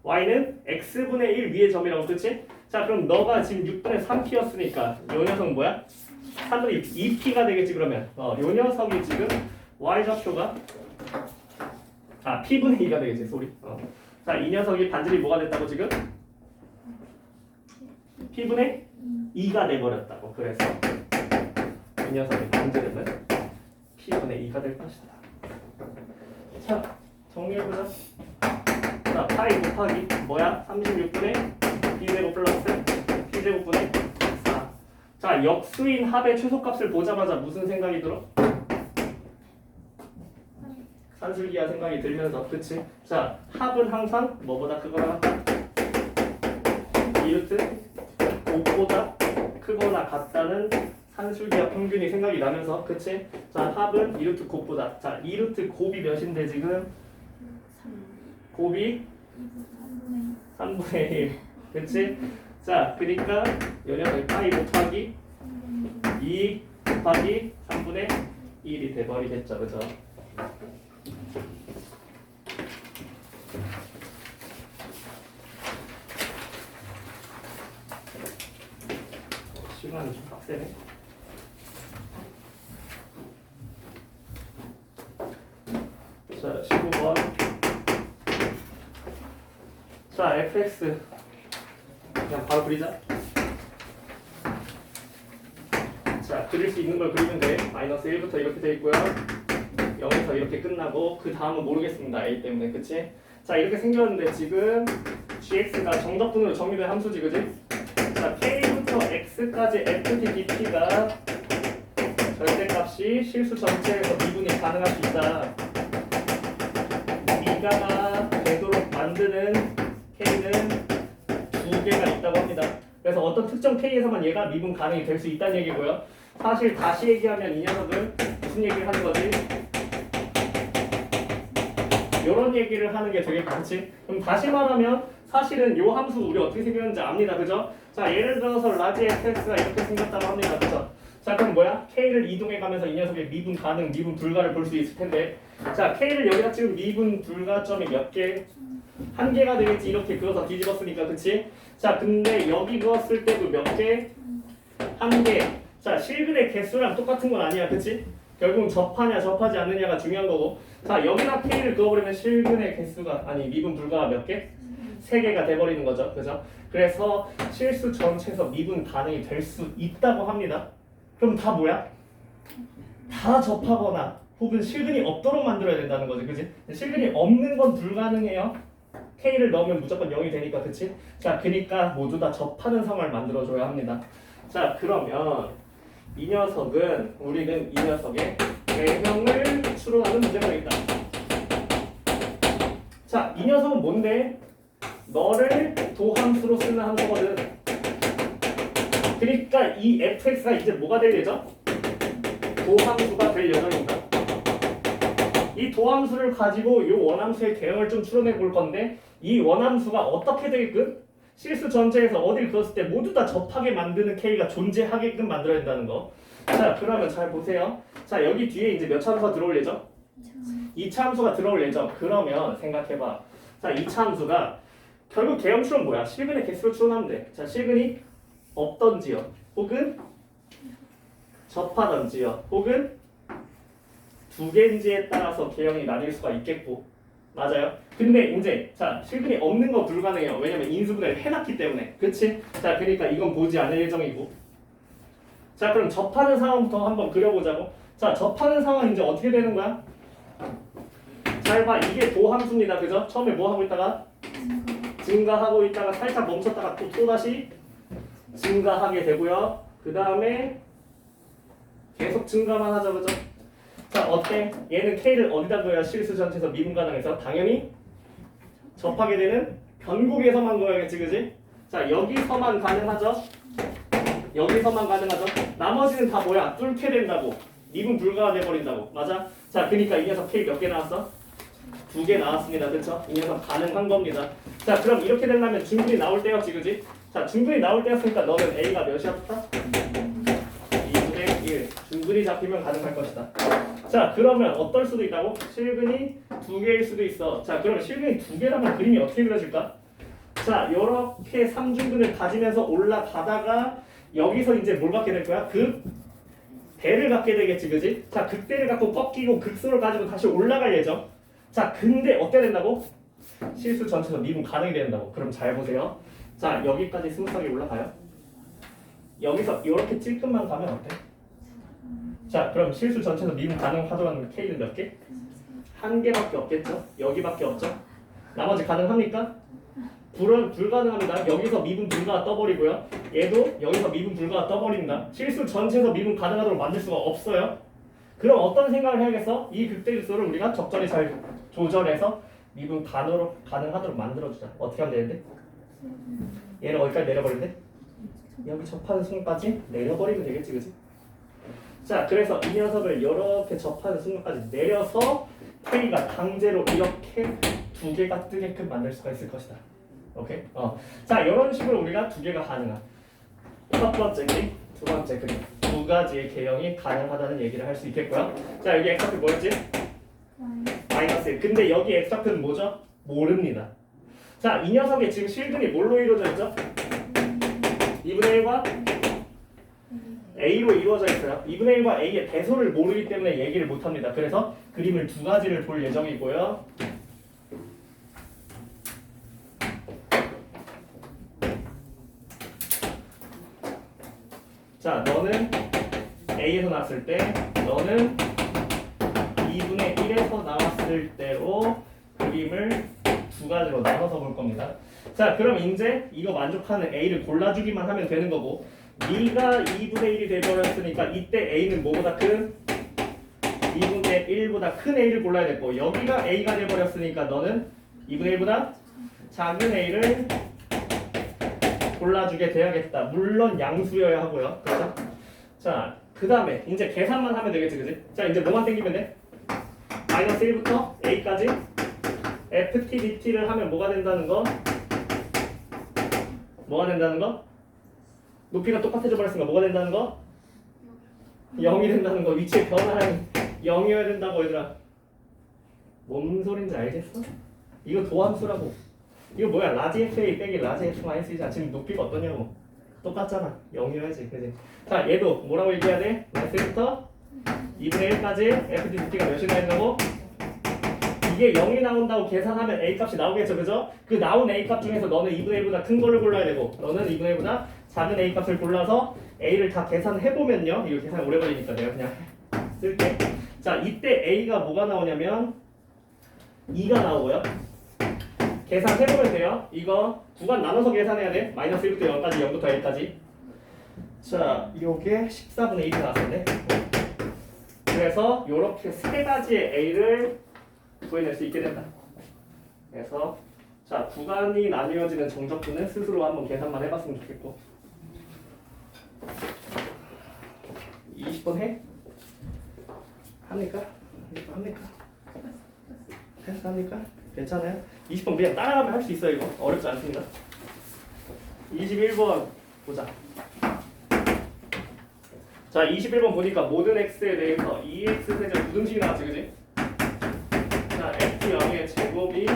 Y는 X분의 1 위의 점이라고. 그치? 자, 그럼 너가 지금 6분의 3P였으니까 요 녀석은 뭐야? 3분의 2P가 되겠지. 그러면 요 녀석이 지금 Y좌표가 P분의 2가 되겠지. 소리. 자, 이 녀석이 반지름이 뭐가 됐다고 지금? P분의 2가 돼버렸다고. 그래서 이 녀석의 반지름은 P분의 2가 될 것이다. 자, 정리해보자. 자, 파이 곱하기 뭐야? 36분의 B제곱 플러스 P제곱분의 4. 자, 역수인 합의 최소값을 보자마자 무슨 생각이 들어? 산술기하 생각이 들면서. 그치? 자, 합은 항상 뭐보다 크거나 같다? 2루트 5보다 크거나 같다는 산술기하 평균이 생각이 나면서. 그치? 자, 합은 2루트 곱보다. 자, 2루트 곱이 몇인데 지금? 곱이 3분의 1. 그치? 자, 그러니까 요 녀석 파이 곱하기 2 곱하기 3분의 1이 돼버리겠죠. 그죠? 시간이 좀 빡세네. 자, 15번. 자, fx 그냥 바로 그리자. 자, 그릴 수 있는 걸 그리면 돼. 마이너스 1부터 이렇게 돼 있고요. 0에서 이렇게 끝나고 그 다음은 모르겠습니다. a 때문에. 그치? 자, 이렇게 생겼는데 지금 gx가 정적분으로 정의된 함수지. 그치? 자, k부터 x까지 ft dt가 절대값이 실수 전체에서 미분이 가능할 수 있다. 이가가 되도록 만드는 k는 두 개가 있다고 합니다. 그래서 어떤 특정 k에서만 얘가 미분 가능이 될 수 있다는 얘기고요. 사실 다시 얘기하면 이 녀석은 무슨 얘기를 하는 거지? 이런 얘기를 하는 게 되게 많지. 그럼 다시 말하면 사실은 요 함수 우리 어떻게 생겼는지 압니다. 그죠? 자, 예를 들어서 라지 fx가 이렇게 생겼다고 합니다. 그죠? 자, 그럼 뭐야? k를 이동해 가면서 이 녀석의 미분 가능, 미분 불가를 볼 수 있을 텐데, 자, k를 여기다 지금 미분 불가점이 몇 개? 한 개가 되겠지. 이렇게 그어서 뒤집었으니까. 그치? 자, 근데 여기 그었을 때도 몇 개? 한 개. 자, 실근의 개수랑 똑같은 건 아니야. 그치? 결국은 접하냐 접하지 않느냐가 중요한 거고. 자, 여기다 k를 그어버리면 실근의 개수가, 아니 미분 불가가 몇 개? 3개가 돼버리는 거죠. 그죠? 그래서 실수 전체에서 미분 가능이 될 수 있다고 합니다. 그럼 다 뭐야? 다 접하거나 혹은 실근이 없도록 만들어야 된다는 거지. 그치? 실근이 없는 건 불가능해요. k를 넣으면 무조건 0이 되니까. 그치? 자, 그러니까 모두 다 접하는 상황을 만들어줘야 합니다. 자, 그러면 이 녀석은, 우리는 이 녀석의 외형을 추론하는 문제가 있다. 자, 이 녀석은 뭔데? 너를 도함수로 쓰는 함수거든. 그러니까 이 fx가 이제 뭐가 될 예정? 도함수가 될 예정입니다. 이 도함수를 가지고 이 원함수의 개형을 좀 추론해 볼 건데, 이 원함수가 어떻게 되게끔 실수 전체에서 어딜 그었을 때 모두 다 접하게 만드는 k가 존재하게끔 만들어야 된다는 거. 자, 그러면 잘 보세요. 자, 여기 뒤에 이제 몇 차 함수가 들어올 예정? 2차 함수가 들어올 예정. 그러면 생각해봐. 자, 이차 함수가 결국 개형 추론 뭐야? 실근의 개수로 추론하면 돼. 자, 실근이 없던지요, 혹은 접하던지요, 혹은 두 개인지에 따라서 개형이 나뉠 수가 있겠고, 맞아요? 근데 이제 자, 실근이 없는 거 불가능해요. 왜냐면 인수분해를 해놨기 때문에, 그치? 자, 그러니까 이건 보지 않을 예정이고. 자, 그럼 접하는 상황부터 한번 그려보자고. 자, 접하는 상황 이제 어떻게 되는 거야? 잘 봐, 이게 도함수입니다, 그죠? 처음에 뭐 하고 있다가 증가하고 있다가 살짝 멈췄다가 또다시 증가하게 되고요. 그 다음에 계속 증가만 하죠, 그죠? 자, 어때? 얘는 K를 어디다 둬야 실수 전체에서 미분 가능해서? 당연히 접하게 되는 변곡에서만 둬야겠지, 그지? 자, 여기서만 가능하죠? 여기서만 가능하죠? 나머지는 다 뭐야? 뚫게 된다고. 미분 불가가 돼버린다고. 맞아? 자, 그러니까 이 녀석 K 몇 개 나왔어? 2개 나왔습니다. 그쵸? 이 녀석 가능한 겁니다. 자, 그럼 이렇게 되려면 중근이 나올 때였지, 그지? 자, 중근이 나올 때였으니까 너는 A가 몇이었다? 2분의 1. 중근이 잡히면 가능할 것이다. 자, 그러면 어떨 수도 있다고? 실근이 2개일 수도 있어. 자, 그러면 실근이 2개라면 그림이 어떻게 그려질까? 자, 요렇게 3중근을 가지면서 올라가다가 여기서 이제 뭘 갖게 될 거야? 극대를 갖게 되겠지, 그지? 자, 극대를 갖고 꺾이고 극소를 가지고 다시 올라갈 예정. 자, 근데 어때 된다고? 실수 전체에서 미분 가능이 된다고. 그럼 잘 보세요. 자, 여기까지 스무스하게 올라가요. 여기서 이렇게 찔끔만 가면 어때? 자, 그럼 실수 전체에서 미분 가능하던 K는 몇 개? 1개밖에 없겠죠? 여기밖에 없죠? 나머지 가능합니까? 불가능합니다. 여기서 미분 불가가 떠버리고요. 얘도 여기서 미분 불가가 떠버린다. 실수 전체에서 미분 가능하도록 만들 수가 없어요. 그럼 어떤 생각을 해야겠어? 이 극대일수를 우리가 적절히 잘 조절해서 미분 가능하도록 만들어주자. 어떻게 하면 되는데? 얘를 어디까지 내려버리는데? 여기 접하는 순간까지 내려버리면 되겠지, 그치? 자, 그래서 이 녀석을 이렇게 접하는 순간까지 내려서 K가 강제로 이렇게 2개가 뜨게끔 만들 수가 있을 것이다. 오케이? 자, 이런 식으로 우리가 2개가 가능한 첫 번째 그림, 두 번째 그림, 두 가지의 개형이 가능하다는 얘기를 할 수 있겠고요. 자, 여기 x좌표 뭐였지? 마이너스 1. 근데 여기 x좌표는 뭐죠? 모릅니다. 자, 이 녀석의 지금 실근이 뭘로 이루어져 있죠? 2분의 1과 A로 이루어져 있어요. 2분의 1과 A의 배수를 모르기 때문에 얘기를 못합니다. 그래서 그림을 두 가지를 볼 예정이고요. 자, 너는 A에서 나왔을 때, 너는 2분의 1에서 나왔을 때로 그림을 두 가지로 나눠서 볼 겁니다. 자, 그럼 이제 이거 만족하는 A를 골라주기만 하면 되는 거고, 네가 2분의 1이 돼버렸으니까 이때 A는 뭐보다 큰? 2분의 1보다 큰 A를 골라야 됐고, 여기가 A가 돼버렸으니까 너는 2분의 1보다 작은 A를 골라주게 돼야겠다. 물론 양수여야 하고요. 그렇죠? 자, 그 다음에 이제 계산만 하면 되겠지, 그지? 자, 이제 뭐만 땡기면 돼? 마이너스 1부터 A까지 FT, DT를 하면 뭐가 된다는 거? 뭐가 된다는 거? 높이가 똑같아져 버렸으니까 뭐가 된다는 거? 0이 된다는 거. 위치의 변화량이 0이어야 된다고, 얘들아. 뭔 소린지 알겠어? 이거 도함수라고. 이거 뭐야? 라지 FA 빼기 라지 F 마이너스 1이잖아. 지금 높이가 어떠냐고. 똑같잖아. 0이어야지. 그지? 자, 얘도 뭐라고 얘기해야 돼? 마이너스 1부터 2분의 1까지 FDT가 몇이 나온다고? 이게 0이 나온다고 계산하면 A 값이 나오겠죠, 그죠? 그 나온 A 값 중에서 너는 2분의 1보다 큰 거를 골라야 되고, 너는 2분의 1보다 작은 A 값을 골라서 A를 다 계산해보면요. 이거 계산 오래 걸리니까 내가 그냥 쓸게. 자, 이때 A가 뭐가 나오냐면 2가 나오고요. 계산해보면 돼요. 이거 구간 나눠서 계산해야 돼. 마이너스 1부터 0까지, 0부터 A까지. 자, 요게 14분의 1이 나왔는데, 그래서 요렇게 세 가지의 A를 구해낼 수 있게 된다. 그래서 자, 구간이 나뉘어지는 정적분은 스스로 한번 계산만 해봤으면 좋겠고. 20번 해? 합니까? 합니까? 합니까? 괜찮아요? 20번 그냥 따라가면 할 수 있어요. 이거 어렵지 않습니다. 21번 보자. 자, 21번 보니까 모든 x에 대해서 2x 세제 부등식이 나왔지, 그지? 자, x0의 제곱이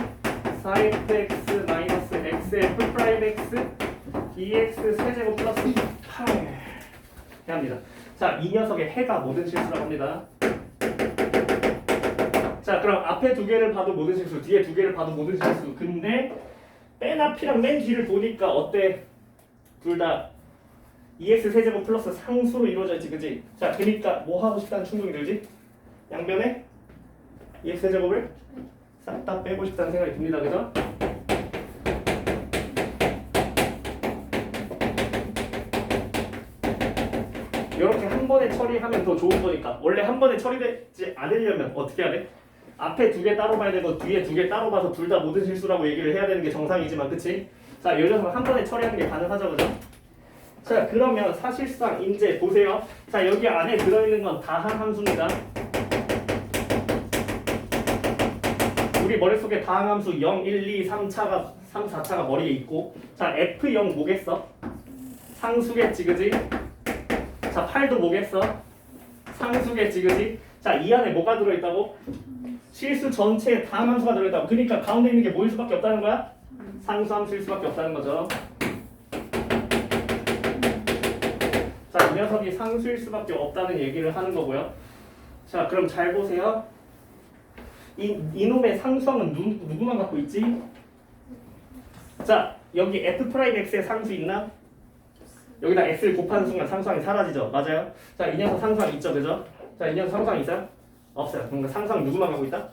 4fx 마이너스 xf 프라임 x dx 세제곱 플러스 8 합니다. 자, 이 녀석의 해가 모든 실수라고 합니다. 자, 그럼 앞에 두 개를 봐도 모든 실수, 뒤에 두 개를 봐도 모든 실수. 근데 맨 앞이랑 맨 뒤를 보니까 어때? 둘 다 EX 세제곱 플러스 상수로 이루어져 있지, 그지? 자, 그러니까 뭐 하고 싶다는 충동이 들지? 양변에 EX 세제곱을 싹 다 빼고 싶다는 생각이 듭니다, 그죠? 이렇게 한 번에 처리하면 더 좋은 거니까. 원래 한 번에 처리되지 않으려면 어떻게 해야 돼? 앞에 두 개 따로 봐야 되고 뒤에 두 개 따로 봐서 둘 다 모든 실수라고 얘기를 해야 되는 게 정상이지만, 그치? 자, 예를 들어서 한 번에 처리하는 게 가능하죠, 그죠? 자, 그러면 사실상 이제 보세요. 자, 여기 안에 들어있는 건 다항 함수입니다. 우리 머릿속에 다항 함수 0, 1, 2, 3차가 3, 4차가 머리에 있고, 자, F0 뭐겠어? 상수겠지, 그지? 자, 8도 뭐겠어? 상수겠지, 그지? 자, 이 안에 뭐가 들어있다고? 실수 전체에 다항 함수가 들어있다고. 그러니까 가운데 있는 게 뭐일 수밖에 없다는 거야? 상수함수일 수밖에 없다는 거죠. 자, 이 녀석이 상수일 수밖에 없다는 얘기를 하는 거고요. 자, 그럼 잘 보세요. 이놈의 상수함은 누구만 갖고 있지? 자, 여기 f'x의 상수 있나? 여기다 x를 곱하는 순간 상수함이 사라지죠. 맞아요? 자, 이 녀석 상수함 있죠, 그죠? 자, 이 녀석 상수함 있어요? 없어요. 그러니까 상수함 누구만 갖고 있다?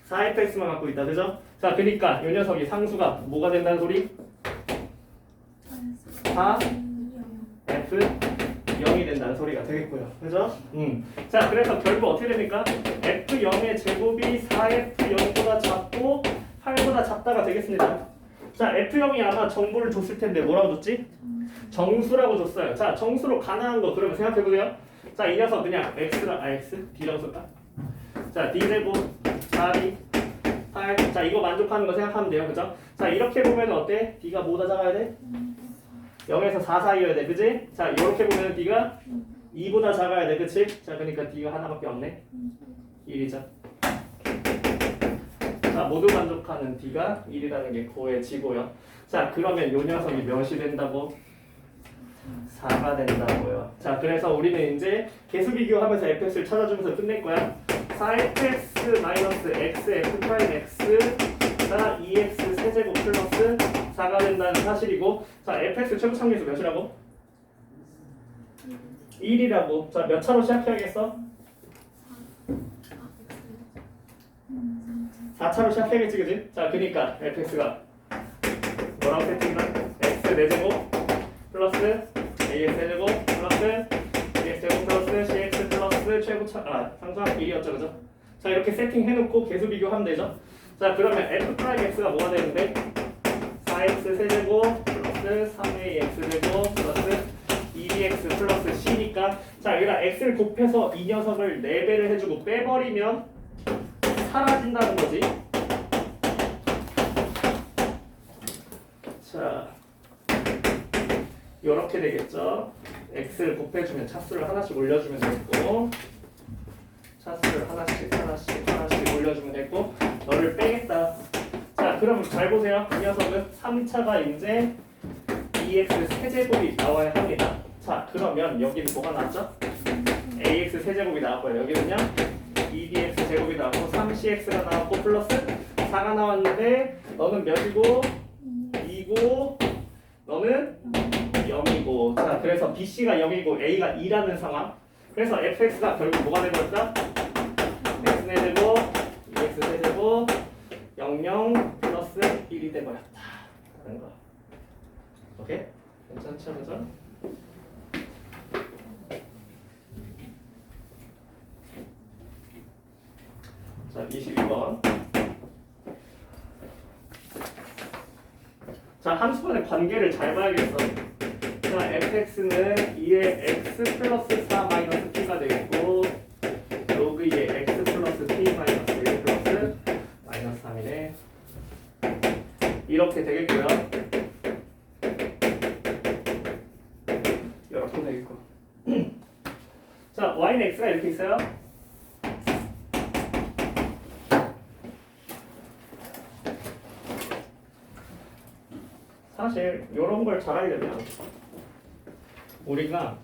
4fx만 갖고 있다, 그죠? 자, 그러니까 이 녀석이 상수가 뭐가 된다는 소리? 4f 0이 된다는 소리가 되겠고요. 그죠? 자, 그래서 결국 어떻게 됩니까? f0의 제곱이 4f0보다 작고 8보다 작다가 되겠습니다. 자, f0이 아마 정보를 줬을 텐데 뭐라고 줬지? 정수라고 줬어요. 자, 정수로 가능한 거 그러면 생각해보세요. 자, 이 녀석 그냥 x, d라고 쓸까? 자, d제곱 4d 8. 자, 이거 만족하는 거 생각하면 돼요. 그죠? 자, 이렇게 보면 어때? d가 뭐보다 작아야 돼? 0에서 4 사이여야 돼, 그치? 자, 이렇게 보면 d가 2보다 작아야 돼, 그치? 자, 그러니까 d가 하나밖에 없네. 1이죠. 자, 모두 만족하는 d가 1이라는 게 고해지고요. 자, 그러면 요 녀석이 몇이 된다고? 4가 된다고요. 자, 그래서 우리는 이제 계수 비교하면서 fx를 찾아주면서 끝낼 거야. 4fx 마이너스 x f 프라임 x가 2x 세제곱 플러스 4가 된다는 사실이고, 자, fx 최고 참계수 몇이라고? 1이라고. 자, 몇 차로 시작해야겠어? 4차로 시작해야겠지, 그지? 자, 그니까 fx가 뭐라고 세팅이나? x 4제곱 플러스 ax 세제곱 플러스 bx 제곱 플러스 cx 플러스 최고차 상수함 1이었죠, 그죠? 자, 이렇게 세팅해놓고 계수 비교하면 되죠. 자, 그러면 f 프라임 x가 뭐가 되는데? 4x 세제곱 플러스 3ax 제곱 플러스 2bx 플러스 c니까, 자, 여기다 x를 곱해서 이 녀석을 4배를 해주고 빼버리면 사라진다는 거지. 자, 이렇게 되겠죠. x를 곱해주면 차수를 하나씩 올려주면 되고, 차수를 하나씩 올려주면 되고, 너를 빼겠다. 자, 그럼 잘 보세요. 이 녀석은 3차가 이제 2x 세제곱이 나와야 합니다. 자, 그러면 여기는 뭐가 나왔죠? ax 세제곱이 나왔고요. 여기는요 2bx 제곱이 나왔고 3cx가 나왔고 플러스 4가 나왔는데, 너는 몇이고 2고 너는 0이고. 자, 그래서 bc가 0이고 a가 2라는 상황. 그래서 fx가 결국 뭐가 되버렸다? x 세제곱 2x 세제곱 00 플러스 1이 돼버렸다 라는 거. 오케이? 괜찮죠, 그죠? 자, 22번. 자, 함수 간의 관계를 잘 봐야겠어. 자, fx는 2의 x 플러스 4 마이너스 p가 되겠고, 로그 2의 x 플러스 p 마이너스 1 플러스 마이너스 3이네. 이렇게 되겠고요. 이렇게 되겠고. 자, y는 x가 이렇게 있어요. 사실 이런 걸 잘하려면 우리가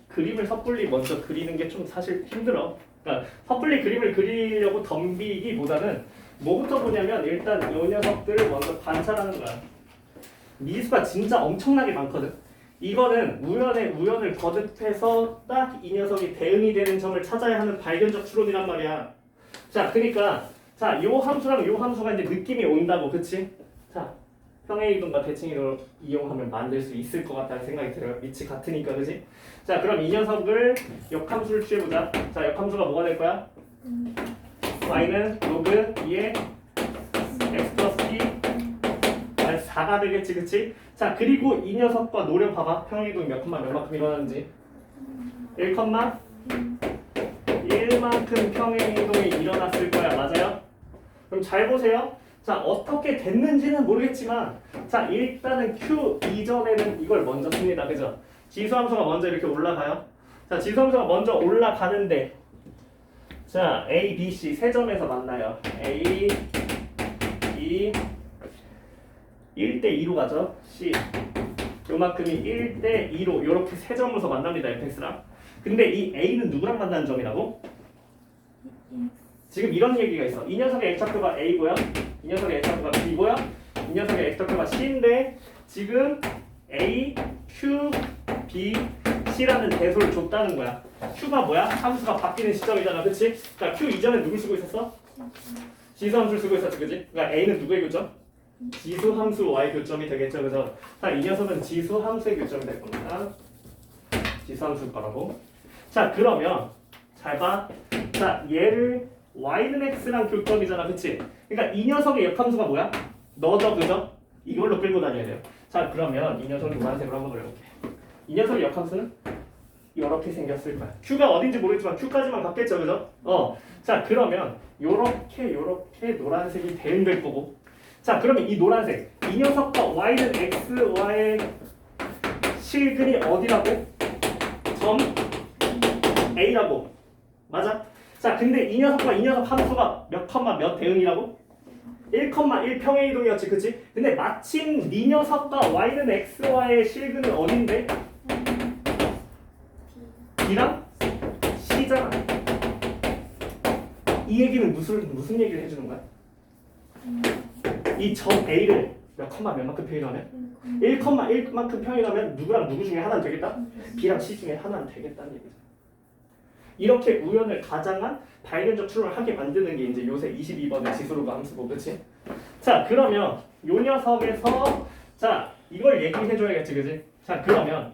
그림을 섣불리 먼저 그리는 게 좀 사실 힘들어. 그러니까 섣불리 그림을 그리려고 덤비기보다는 뭐부터 보냐면 일단 이 녀석들을 먼저 관찰하는 거야. 미수가 진짜 엄청나게 많거든. 이거는 우연에 우연을 거듭해서 딱 이 녀석이 대응이 되는 점을 찾아야 하는 발견적 추론이란 말이야. 자, 그러니까 자, 요 함수랑 요 함수가 이제 느낌이 온다고, 그치? 자, 평행 이동과 대칭 이동을 이용하면 만들 수 있을 것 같다는 생각이 들어요. 위치 같으니까, 그치? 자, 그럼 이 녀석을 역함수를 취해보자. 자, 역함수가 뭐가 될 거야? y는 로그 2의 x 플러스 b 4가 되겠지, 그치? 자, 그리고 이 녀석과 노려봐봐. 평행 이동이 몇 만큼 일어나는지. 1,1만큼 평행 이동이 일어났을 거야. 맞아요? 그럼 잘 보세요. 자, 어떻게 됐는지는 모르겠지만 자, 일단은 Q 이전에는 이걸 먼저 씁니다. 그죠? 지수함수가 먼저 이렇게 올라가요. 자, 지수함수가 먼저 올라가는데 자, A, B, C 세 점에서 만나요. A, B 1대 2로 가죠. C 요만큼이 1대 2로 이렇게 세 점에서 만납니다. fx랑. 근데 이 A는 누구랑 만나는 점이라고? 지금 이런 얘기가 있어. 이 녀석의 x좌표가 A고요. 이 녀석의 x좌표가 B고요. 이 녀석의 x좌표가 C인데 지금 A, Q, B, C라는 대소를 줬다는 거야. Q가 뭐야? 함수가 바뀌는 시점이잖아. 그치? 그러니까 Q 이전에 누굴 쓰고 있었어? 지수함수를 쓰고 있었지. 그치? 그러니까 A는 누구의 교점? 지수함수 Y 교점이 되겠죠. 그죠? 자, 이 녀석은 지수함수의 교점이 될 겁니다. 지수함수 거라고. 자, 그러면 잘 봐. 자, 얘를 y는 x랑 교점이잖아, 그치? 그러니까 이 녀석의 역함수가 뭐야? 너죠, 그죠? 이걸로 끌고 다녀야 돼요. 자, 그러면 이 녀석을 노란색으로 한번 그려볼게. 이 녀석의 역함수는 이렇게 생겼을 거야. q가 어딘지 모르겠지만 q까지만 갔겠죠, 그죠? 자, 그러면 요렇게 노란색이 대응될 거고. 자, 그러면 이 노란색, 이 녀석과 y는 x, y의 실근이 어디라고? 점 A라고. 맞아? 자, 근데 이 녀석과 이 녀석 함수가 몇 컴마 몇 대응이라고? 1,1 평행 이동이었지, 그치? 근데 마침 이 녀석과 y는 x, y의 실근은 어딘데? B랑 C잖아. 이 얘기는 무슨 얘기를 해주는 거야? 이 점 A를 몇 컴마 몇만큼 표현하면? 1,1만큼 표현하면 누구랑 누구 중에 하나는 되겠다? B랑 C 중에 하나는 되겠다는 얘기죠. 이렇게 우연을 가장한 발견적 추론을 하게 만드는 게 이제 요새 22번의 지수로그 함수고, 그치? 자, 그러면 요 녀석에서 자, 이걸 얘기해줘야겠지, 그치? 자, 그러면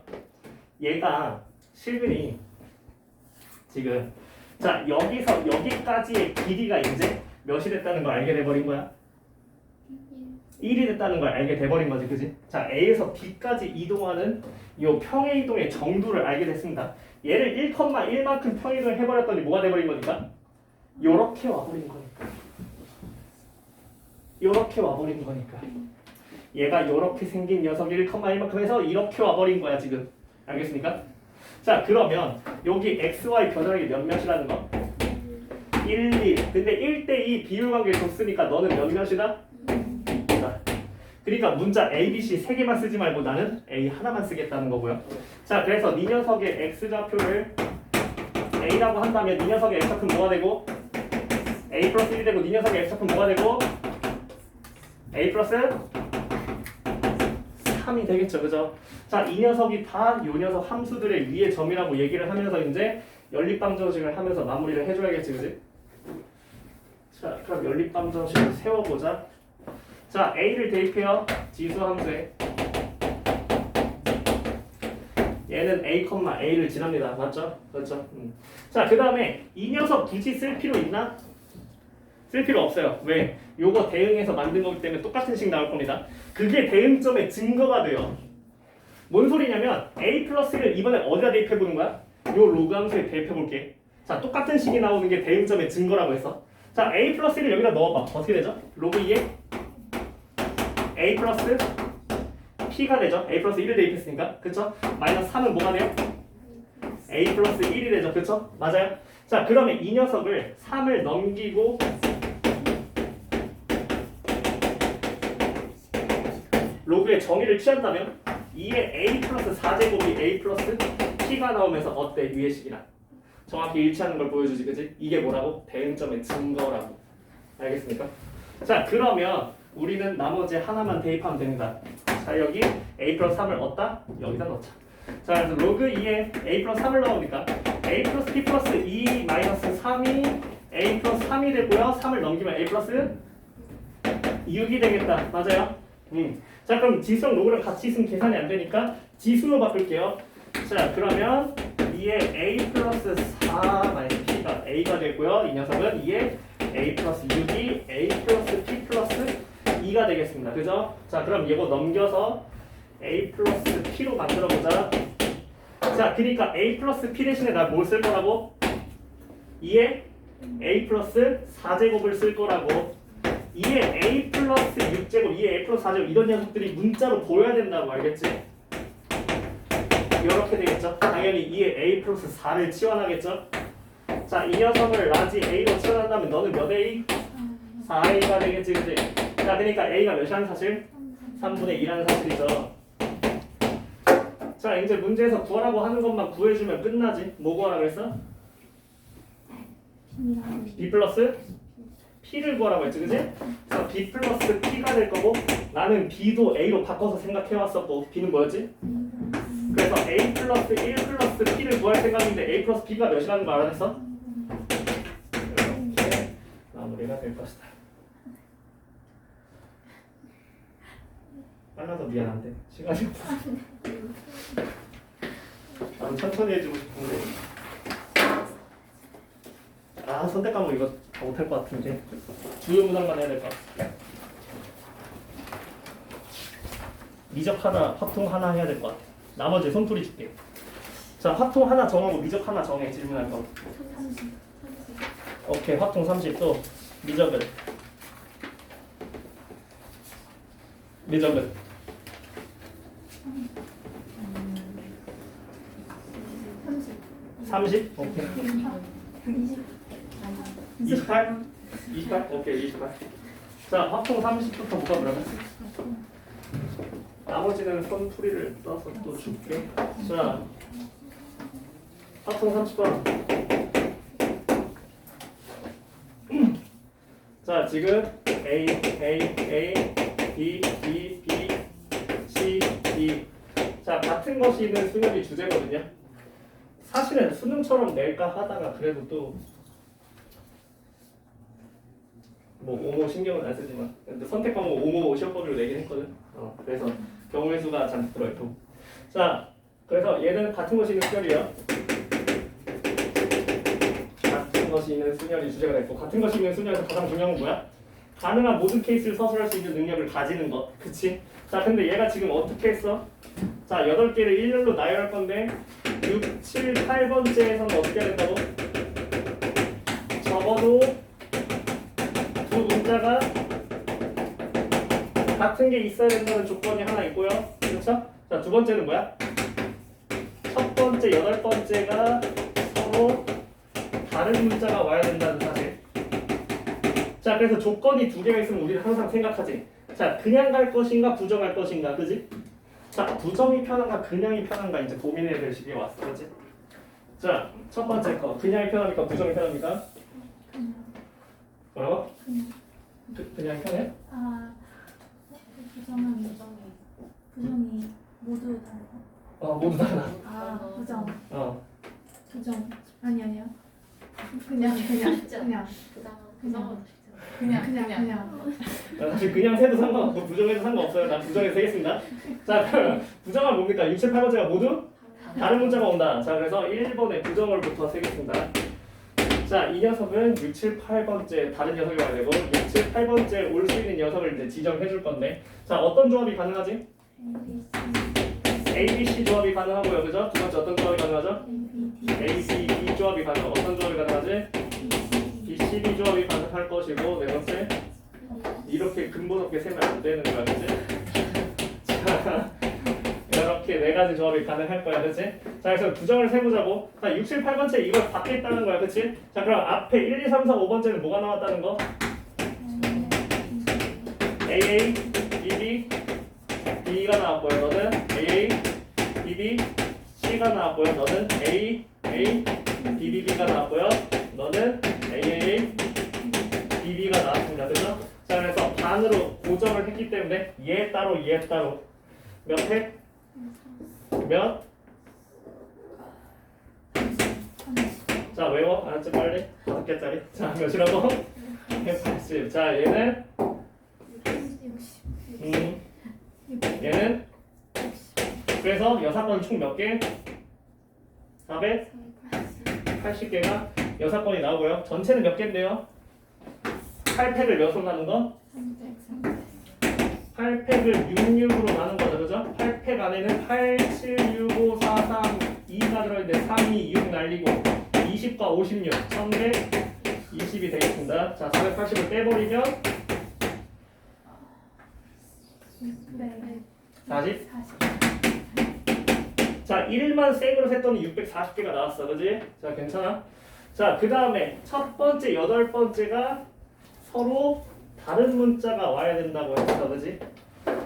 얘가 실근이 지금 자, 여기서 여기까지의 길이가 이제 몇이 됐다는 걸 알게 돼버린 거야? 1이 됐다는 걸 알게 돼버린 거지, 그지? 자, A에서 B까지 이동하는 이 평행 이동의 정도를 알게 됐습니다. 얘를 1,1만큼 평행 이동을 해버렸더니 뭐가 돼버린 거니까? 요렇게 와버린 거니까. 요렇게 와버린 거니까. 얘가 요렇게 생긴 녀석이 1,1만큼 해서 이렇게 와버린 거야, 지금. 알겠습니까? 자, 그러면 여기 XY 변화량이 몇몇이라는 거? 1, 1. 근데 1대2 비율 관계를 줬으니까 너는 몇몇이다? 그러니까 문자 A, B, C 3개만 쓰지 말고 나는 A 하나만 쓰겠다는 거고요. 자, 그래서 이 녀석의 X좌표를 A라고 한다면 이 녀석의 X좌표는 뭐가 되고? A 플러스 1이 되고 이 녀석의 X좌표는 뭐가 되고? A 플러스 3이 되겠죠, 그죠? 자, 이 녀석이 다 이 녀석 함수들의 위의 점이라고 얘기를 하면서 이제 연립방정식을 하면서 마무리를 해줘야겠지, 그지? 자, 그럼 연립방정식을 세워보자. 자, A를 대입해요. 지수 함수에. 얘는 A, A를 지납니다. 맞죠? 그렇죠? 자, 그 다음에 이 녀석 굳이 쓸 필요 있나? 쓸 필요 없어요. 왜? 요거 대응해서 만든 거기 때문에 똑같은 식 나올 겁니다. 그게 대응점의 증거가 돼요. 뭔 소리냐면 A 플러스 1을 이번에 어디다 대입해보는 거야? 요 로그 함수에 대입해볼게. 자, 똑같은 식이 나오는 게 대응점의 증거라고 했어. 자, A 플러스 1을 여기다 넣어봐. 어떻게 되죠? 로그 2에 A 플러스 P가 되죠. A 플러스 1을 대입했으니까. 그쵸? 마이너스 3은 뭐가 돼요? A 플러스 1이 되죠. 그쵸? 맞아요? 자, 그러면 이 녀석을 3을 넘기고 로그의 정의를 취한다면 2의 a 플러스 4제곱이 a 플러스 p가 나오면서 어때? 위의 식이랑 정확히 일치하는 걸 보여주지, 그지? 이게 뭐라고? 대응점의 증거라고. 알겠습니까? 자, 그러면 우리는 나머지 하나만 대입하면 됩니다. 자, 여기 a 플러스 3을 얻다? 여기다 넣자. 자, 그래서 로그 2에 a 플러스 3을 넣으니까 a 플러스 p 플러스 2 마이너스 3이 a 플러스 3이 되고요. 3을 넘기면 a 플러스 6이 되겠다. 맞아요? 자, 그럼 지수랑 로그랑 같이 있으면 계산이 안 되니까 지수로 바꿀게요. 자, 그러면 2의 a 플러스 4 마이너스 p가 a가 되고요. 이 녀석은 2의 a 플러스 6이 a 플러스 p 플러스 2가 되겠습니다. 그죠? 자, 그럼 이거 넘겨서 a 플러스 p로 만들어보자. 자, 그러니까 a 플러스 p 대신에 나 뭘 쓸 거라고? 2의 a 플러스 4제곱을 쓸 거라고. 2의 a 플러스 6제곱, 2의 a 플러스 4제곱 이런 녀석들이 문자로 보여야 된다고. 알겠지? 이렇게 되겠죠? 당연히 2의 a 플러스 4를 치환하겠죠? 자, 이 녀석을 라지 a로 치환한다면 너는 몇 a? 4a가 되겠지, 그지? 자, 그러니까 a가 몇이라는 사실? 3분의 2라는 사실이죠. 자, 이제 문제에서 구하라고 하는 것만 구해주면 끝나지. 뭐 구하라고 했어? b 플러스 p를 구하라고 했지, 그지? 그래서 b 플러스 p가 될 거고 나는 b도 a로 바꿔서 생각해왔었고 b는 뭐였지? 그래서 a 플러스 1 플러스 p를 구할 생각인데 a 플러스 b가 몇이라는 거 알아냈어? 이렇게 마무리가 될 것이다. 빨라서 미안한데 시간이 없어. 나는 천천히 해주고 싶은데 선택 과목 이거 다 못할 것 같은데 주요 문항만 해야 될 것 같아. 미적 하나, 확통 하나 해야 될 것 같아. 나머지 손풀이 줄게. 자, 확통 하나 정하고 미적 하나 정해. 질문할 거. 오케이, 확통 30. 또 미적은 30? 오케이. 28? 28? 오케이, 28. 자, 확통 30부터 볼까 그러면? 나머지는 손풀이를 써서 또 줄게. 자, 확통 30번. 자, 지금 A, B, C, D. 자, 같은 것이 있는 수능이 주제거든요. 사실은 수능처럼 낼까 하다가 그래도 또 뭐 오모 신경은 안 쓰지만 근데 선택 과목 오모 시험범위로 내긴 했거든. 그래서 경우의 수가 잔뜩 들어있고. 자, 그래서 얘는 같은 것이 있는 수열이에요. 같은 것이 있는 순열이 주제가 됐고, 같은 것이 있는 순열에서 가장 중요한 건 뭐야? 가능한 모든 케이스를 서술할 수 있는 능력을 가지는 것. 그치? 자, 근데 얘가 지금 어떻게 했어? 자, 8개를 일렬로 나열할 건데 6, 7, 8번째에서는 어떻게 해야 된다고? 적어도 두 문자가 같은 게 있어야 된다는 조건이 하나 있고요. 그렇죠? 자, 두 번째는 뭐야? 첫 번째, 8번째가 서로 다른 문자가 와야 된다는 사실. 자, 그래서 조건이 두 개가 있으면 우리는 항상 생각하지. 자, 그냥 갈 것인가 부정할 것인가, 그지? 자, 부정이 편한가 그냥이 편한가 이제 고민해야 될 시기에 왔어, 그지? 자, 첫 번째 거 그냥이 편합니까 부정이 편합니까? 뭐라고? 그냥 편해? 부정이 모두 달라. 모두 달라. 부정. 부정. 아니요. 그냥. 사실 그냥 세도 상관없고 부정해도 상관없어요. 난 부정해서 세겠습니다. 자, 그럼 부정은 뭡니까? 6, 7, 8번째가 모두 다른 문자가 온다. 자, 그래서 1번에 부정을부터 세겠습니다. 자, 이 녀석은 6, 7, 8번째 다른 녀석이 와야 되고 6, 7, 8번째 올 수 있는 녀석을 이제 지정해 줄 건데, 자, 어떤 조합이 가능하지? A, B, C 조합이 가능하고요. 그죠? 두 번째 어떤 조합이 가능하죠? A, C, D 조합이 가능하고 어떤 조합이 가능하지? B, C, D 조합이 가능할 것이고, 네 번째 이렇게 근본 없게 세면 안 되는 거야, 그치? 자, 이렇게 네 가지 조합이 가능할 거야, 그치? 자, 그래서 부정을 세보자고. 자, 6, 7, 8번째 이걸 밖에 있다는 거야, 그치? 자, 그럼 앞에 1, 2, 3, 4, 5번째는 뭐가 나왔다는 거? AA, BB, B가 나왔고요. 너는 A, B, B, C가 나왔고요. 너는 A, A, B, B, B가 나왔고요. 너는 A, A, B, B가 나왔습니다. 그죠? 자, 그래서 반으로 고정을 했기 때문에 얘 따로 몇 회? 몇? 자, 외워. 알았지? 빨리. 5개짜리. 자, 몇이라고? 180. 자, 얘는 얘는 그래서 6건 총 몇 개? 480개가 6건이 나오고요. 전체는 몇 개인데요? 8팩을 몇으로 나눈 거? 8팩을 66으로 나눈 거죠. 그죠? 8팩 안에는 8, 7, 6, 5, 4, 3, 2가 들어있는데 3, 2, 6 날리고 20과 56, 1120이 되겠습니다. 자, 480을 빼버리면 40? 자, 1만 생으로 셌더니 640개가 나왔어. 그지? 자, 괜찮아? 자, 그 다음에 첫 번째, 8번째가 서로 다른 문자가 와야 된다고 했어. 그지?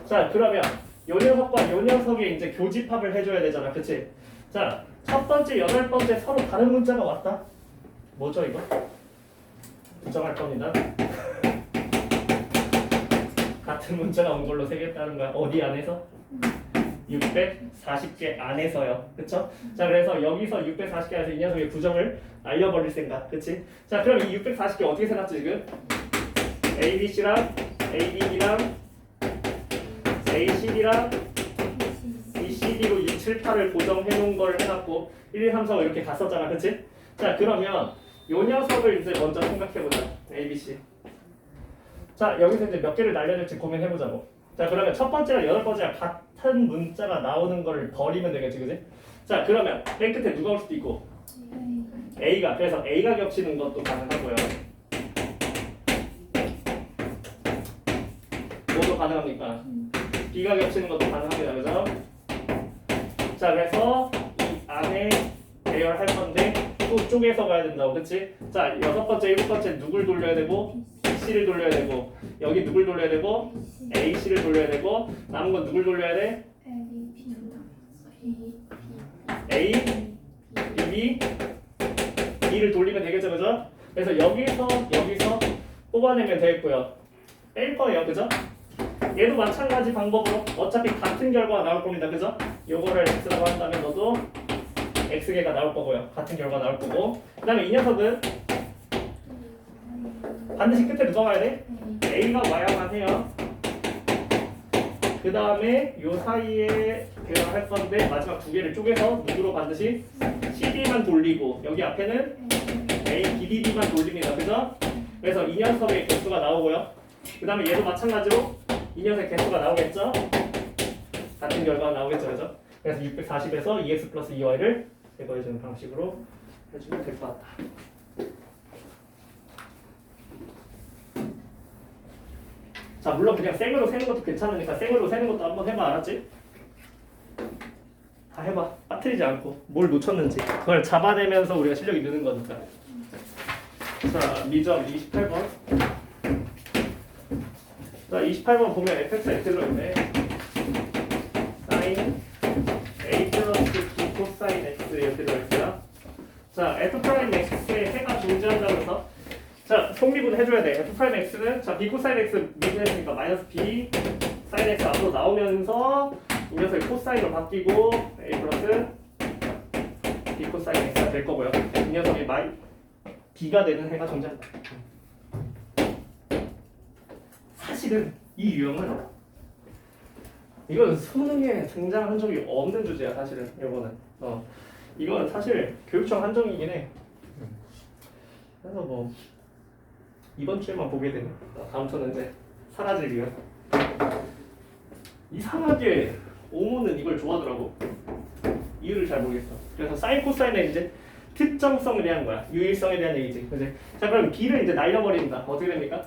자, 그러면 요 녀석과 요 녀석의 이제 교집합을 해줘야 되잖아. 그치? 자, 첫 번째, 8번째 서로 다른 문자가 왔다. 뭐죠, 이거? 부정할 겁니다. 같은 문자가 온 걸로 세겠다는 거야. 어디 안에서? 640개 안에서요. 그쵸? 자, 그래서 여기서 640개 안에서 이 녀석의 부정을 날려버릴 생각. 그치? 자, 그럼 이 640개 어떻게 생각지 지금? ABC랑 ABB랑 ACD랑 BCD로 6, 7, 8을 고정해 놓은 걸 해갖고 1, 2, 3, 4, 5 이렇게 갔었잖아. 그치? 자, 그러면 요 녀석을 이제 먼저 생각해보자. ABC. 자, 여기서 이제 몇 개를 날려줄지 고민해보자고. 자, 그러면 첫 번째랑 8번째가 같은 문자가 나오는 걸 버리면 되겠지, 그지? 자, 그러면 맨 끝에 누가 올 수도 있고 A가, 그래서 A가 겹치는 것도 가능하고요. 뭐도 가능합니까? B가 겹치는 것도 가능합니다, 그죠? 자, 그래서 이 안에 대열할 건데 또 쪼개서 가야 된다고, 그치? 자, 6번째, 7번째 누굴 돌려야 되고 C를 돌려야 되고 여기 누굴 돌려야 되고 AC를 돌려야 되고 남은 건 누굴 돌려야 돼? A, B, B를 돌리면 되겠죠, 그죠? 그래서 여기서 뽑아내면 되겠고요. 뺄 거예요, 그죠? 얘도 마찬가지 방법으로 어차피 같은 결과가 나올 겁니다, 그죠? 요거를 X라고 한다면 너도 X개가 나올 거고요. 같은 결과 나올 거고. 그 다음에 이 녀석은 반드시 끝에 누가 와야 돼? A가 와야만 해요. 그 다음에 요 사이에 대화할 건데 마지막 두 개를 쪼개서 누구로 반드시 CD만 돌리고 여기 앞에는 A, BD만 돌립니다. 그죠? 그래서 이 녀석의 개수가 나오고요. 그 다음에 얘도 마찬가지로 이 녀석의 개수가 나오겠죠? 같은 결과가 나오겠죠. 그죠? 그래서 640에서 2x 플러스 2y를 제거해주는 방식으로 해주면 될 것 같다. 자, 물론 그냥 생으로 세는 것도 괜찮으니까 생으로 세는 것도 한번 해봐. 알았지? 다 해봐. 빠뜨리지 않고 뭘 놓쳤는지 그걸 잡아내면서 우리가 실력이 느는 거니까. 자, 미점 28번. 자, 28번 보면 fx가 이렇게 들어있네. sin a 플러스 b 코사인 x 이렇게 들어있어요. 자, f 프라임 x에 해가 존재한다고 해서 자, 속미분 해줘야 돼. f 프라임 x는 자 b 코사인 x 미분했으니까 마이너스 b 사인 x 앞으로 나오면서 이 녀석이 코사인으로 바뀌고 a 플러스 b 코사인 x가 될 거고요. 이 녀석이 b가 되는 해가 존재한다. 사실은 이 유형은 이건 수능에 등장한 적이 없는 주제야. 사실은 이거는 이건 사실 교육청 한정이긴 해. 그래서 뭐 이번 주에만 보게 되면 다음 주는 이제 사라질 이유. 이상하게 오모는 이걸 좋아하더라고. 이유를 잘 모르겠어. 그래서 사인 코사인의 이제 특정성에 대한 거야. 유일성에 대한 얘기지. 그지? 자, 그럼 b를 이제 날려버린다. 어떻게 됩니까?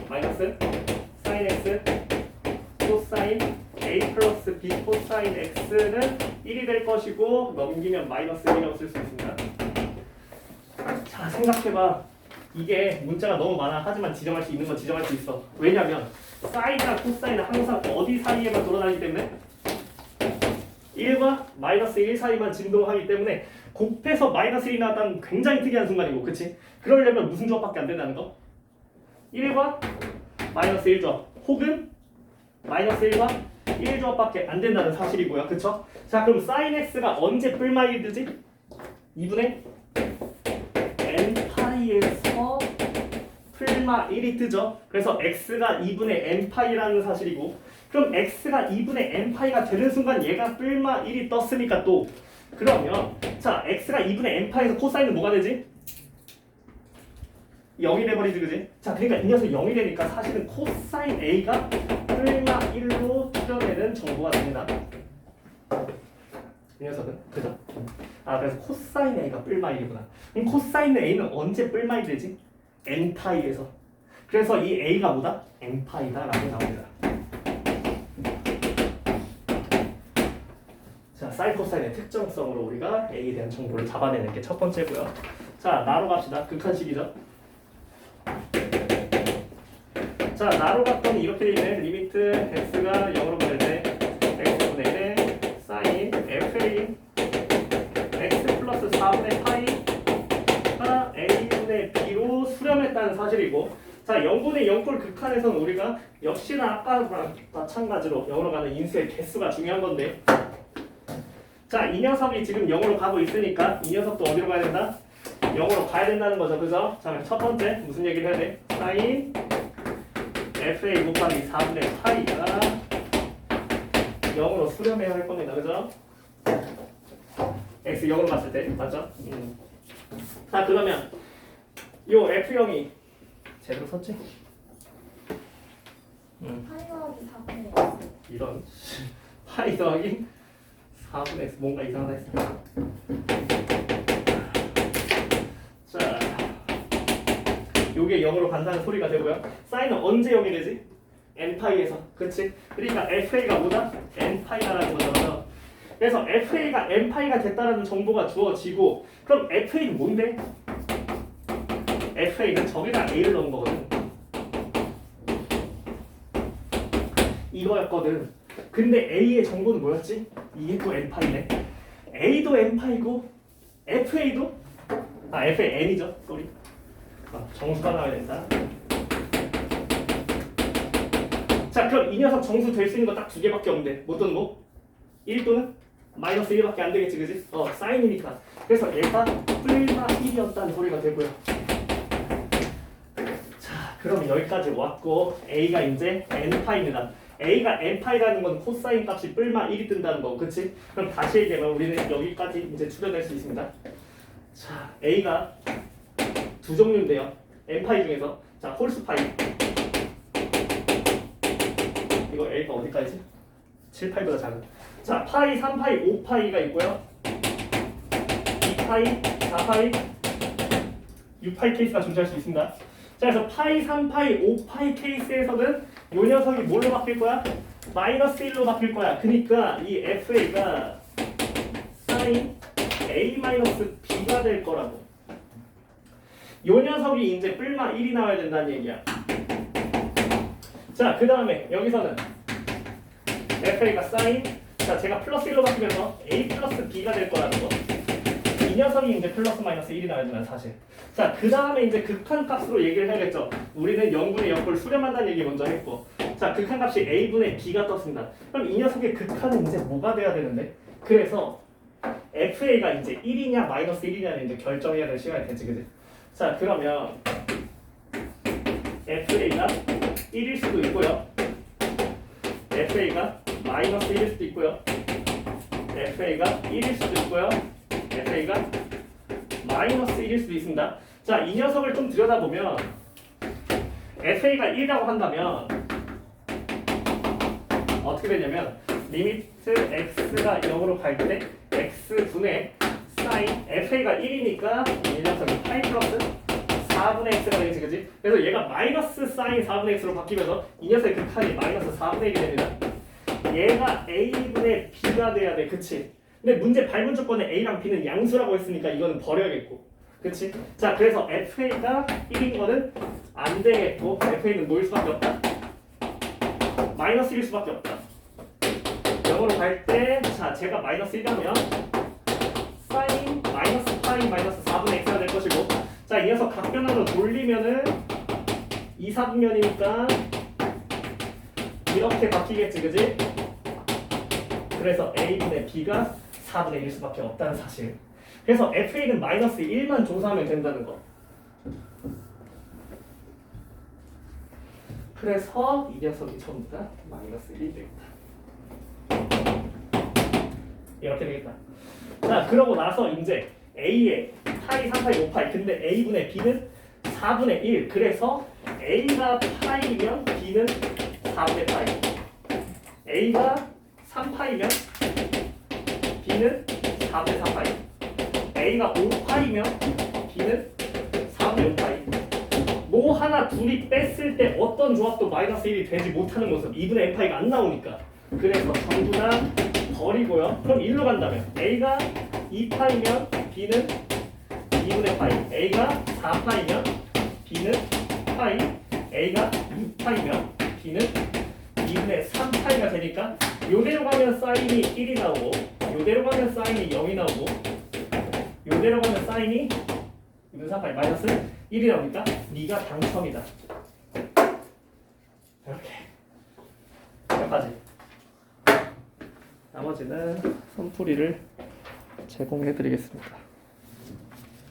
마이너스 사인 x 코사인 a 플러스 b 코사인 x는 1이 될 것이고 넘기면 마이너스 1이라고 쓸 수 있습니다. 자, 생각해봐. 이게 문자가 너무 많아. 하지만 지정할 수 있는 건 지정할 수 있어. 왜냐면 사인이나 코사인은 항상 어디 사이에만 돌아다니기 때문에 1과 마이너스 1 사이만 진동하기 때문에 곱해서 마이너스 1이 나왔다는 굉장히 특이한 순간이고, 그치? 그러려면 무슨 조합밖에 안 된다는 거? 1과 마이너스 1 조합 혹은 마이너스 1과 1 조합밖에 안 된다는 사실이고요, 그쵸? 자, 그럼 sin x가 언제 뿔마 1이 뜨지? 2분의 n파이에서 풀마 1이 뜨죠. 그래서 x가 2분의 n파이라는 사실이고, 그럼 x가 2분의 n파이가 되는 순간 얘가 풀마 1이 떴으니까 또 그러면 자 x가 2분의 n파이에서 코사인은 뭐가 되지? 0이 돼버리지, 그지? 자, 그러니까 이 녀석 0이 되니까 사실은 코사인 a가 풀마 1로 추정되는 정보가 됩니다. 이 녀석은 그죠? 아, 그래서 코사인 a가 뿔마 1이구나. 그럼 코사인 a는 언제 뿔마 1이 되지? n파이에서. 그래서 이 a가 뭐다? n파이다라고 나옵니다. 자, 사인 코사인의 특정성으로 우리가 a에 대한 정보를 잡아내는 게 첫 번째고요. 자, 나로 갑시다. 극한식이죠. 자, 나로 갔더니 이렇게 되네. 리미트 x가 0으로 가될 때 x분의 1의 사인 fa x 플러스 4분의 파이가 a분의 b로 수렴했다는 사실이고, 자, 0분의 0꼴 극한에서는 우리가 역시나 아까랑 마찬가지로 0으로 가는 인수의 개수가 중요한 건데, 자, 이 녀석이 지금 0으로 가고 있으니까 이 녀석도 어디로 가야 된다? 0으로 가야 된다는 거죠, 그죠? 자, 첫 번째 무슨 얘기를 해야 돼? 사인 fa 곱하기 4분의 파이가 0으로 수렴해야 할 겁니다, 그죠? x 0으로 갔을 때, 맞죠? 자, 그러면 요 f0이 제대로 썼지? 파이 더하기 4분의 x. 이런 파이 더하기 4분의 x 뭔가 이상하다 했어. 자, 요게 0으로 간다는 소리가 되고요. 사인은 언제 0이 되지? n파이에서, 그치? 그러니까 fa가 뭐다? n파이다라는 거잖아. 그래서 fa가 n파이가 됐다라는 정보가 주어지고, 그럼 fa는 뭔데? fa는 저기다 a를 넣은 거거든. 이거였거든. 근데 a의 정보는 뭐였지? 이게 또 n파이네. a도 n파이고 fa도 fan이죠. 쏘리. 정수가 나와야 된다. 자, 그럼 이 녀석 정수 될 수 있는 거 딱 두 개밖에 없는데 뭐 또는 뭐? 1 또는 마이너스 1밖에 안 되겠지, 그지? 사인이니까. 그래서 얘가 뿔마 1이었다는 소리가 되고요. 자, 그럼 여기까지 왔고 a가 이제 n파이입니다. a가 n파이라는 건 코사인 값이 뿔마 1이 뜬다는 거, 그치? 그럼 다시 얘기하면 우리는 여기까지 이제 추려낼 수 있습니다. 자, a가 두 종류인데요. n파이 중에서 자, 홀수파이. 이거 a가 어디까지지? 7파이보다 작은. 자, 파이, 3파이, 5파이가 있고요. 2파이, 4파이, 6파이 케이스가 존재할 수 있습니다. 자, 그래서 파이, 3파이, 5파이 케이스에서는 요 녀석이 뭘로 바뀔 거야? 마이너스 1로 바뀔 거야. 그러니까 이 fa가 sin a-b가 될 거라고. 요 녀석이 이제 뿔마 1이 나와야 된다는 얘기야. 자, 그 다음에 여기서는 fa가 sin, 자, 제가 플러스 1로 바뀌면서 a 플러스 b가 될 거라는 거. 이 녀석이 이제 플러스 마이너스 1이 나와야 된다는 사실. 자, 그 다음에 이제 극한값으로 얘기를 해야겠죠. 우리는 0분의 0꼴 수렴한다는 얘기 먼저 했고, 자, 극한값이 a분의 b가 떴습니다. 그럼 이 녀석의 극한은 이제 뭐가 돼야 되는데? 그래서 fa가 이제 1이냐 마이너스 1이냐는 이제 결정해야 될 시간이 되지, 그지? 자, 그러면 fa가 1일 수도 있고요, fa가 마이너스 1일 수도 있고요, fa가 1일 수도 있고요, fa가 마이너스 1일 수도 있습니다. 자, 이 녀석을 좀 들여다보면 fa가 1이라고 한다면 어떻게 되냐면 리미트 x가 0으로 갈 때 x분의 sin fa가 1이니까 이 녀석이 파이 플러스 4분의 x가 되겠지, 그지? 그래서 얘가 마이너스 sin 4분의 x로 바뀌면서 이 녀석의 극한이 마이너스 4분의 1이 됩니다. 얘가 a분의 b가 돼야 돼, 그치? 근데 문제 밟은 조건에 a랑 b는 양수라고 했으니까 이거는 버려야겠고, 그치? 자, 그래서 fa가 1인 거는 안 되겠고, fa는 뭐일 수밖에 없다? 마이너스 1일 수밖에 없다. 영어로 갈 때, 자, 제가 마이너스 1이라면 사인 마이너스 파이 마이너스 4분의 x가 될 것이고, 자, 이 녀석 각변화로 돌리면은 2, 4분면이니까 이렇게 바뀌겠지, 그지? 그래서 a분의 b가 4분의 1 수밖에 없다는 사실. 그래서 fa는 마이너스 1만 조사하면 된다는 거. 그래서 이 녀석이 전부 다 마이너스 1이 되겠다. 이렇게 되겠다. 자, 그러고 나서 이제 a의 파이 3파이 5파이, 근데 a분의 b는 4분의 1. 그래서 a가 파이면 b는 4분의 파이, a가 3파이면 b는 4분의 4파이, a가 5파이면 b는 4분의 5파이. 뭐 하나 둘이 뺐을 때 어떤 조합도 마이너스 1이 되지 못하는 모습. 2분의 n파이가 안 나오니까. 그래서 전부 다 버리고요. 그럼 1로 간다면 a가 2파이면 b는 2분의 파이, a가 4파이면 b는 파이, a가 6파이면 b는 2분의 3파이가 되니까 요대로 가면 사인이 1이 나오고, 요대로 가면 사인이 0이 나오고, 요대로 가면 사인이 2분의 3파이 마이너스 1이 나오니까 네가 당첨이다. 이렇게 여기까지. 나머지는 선풀이를 제공해 드리겠습니다.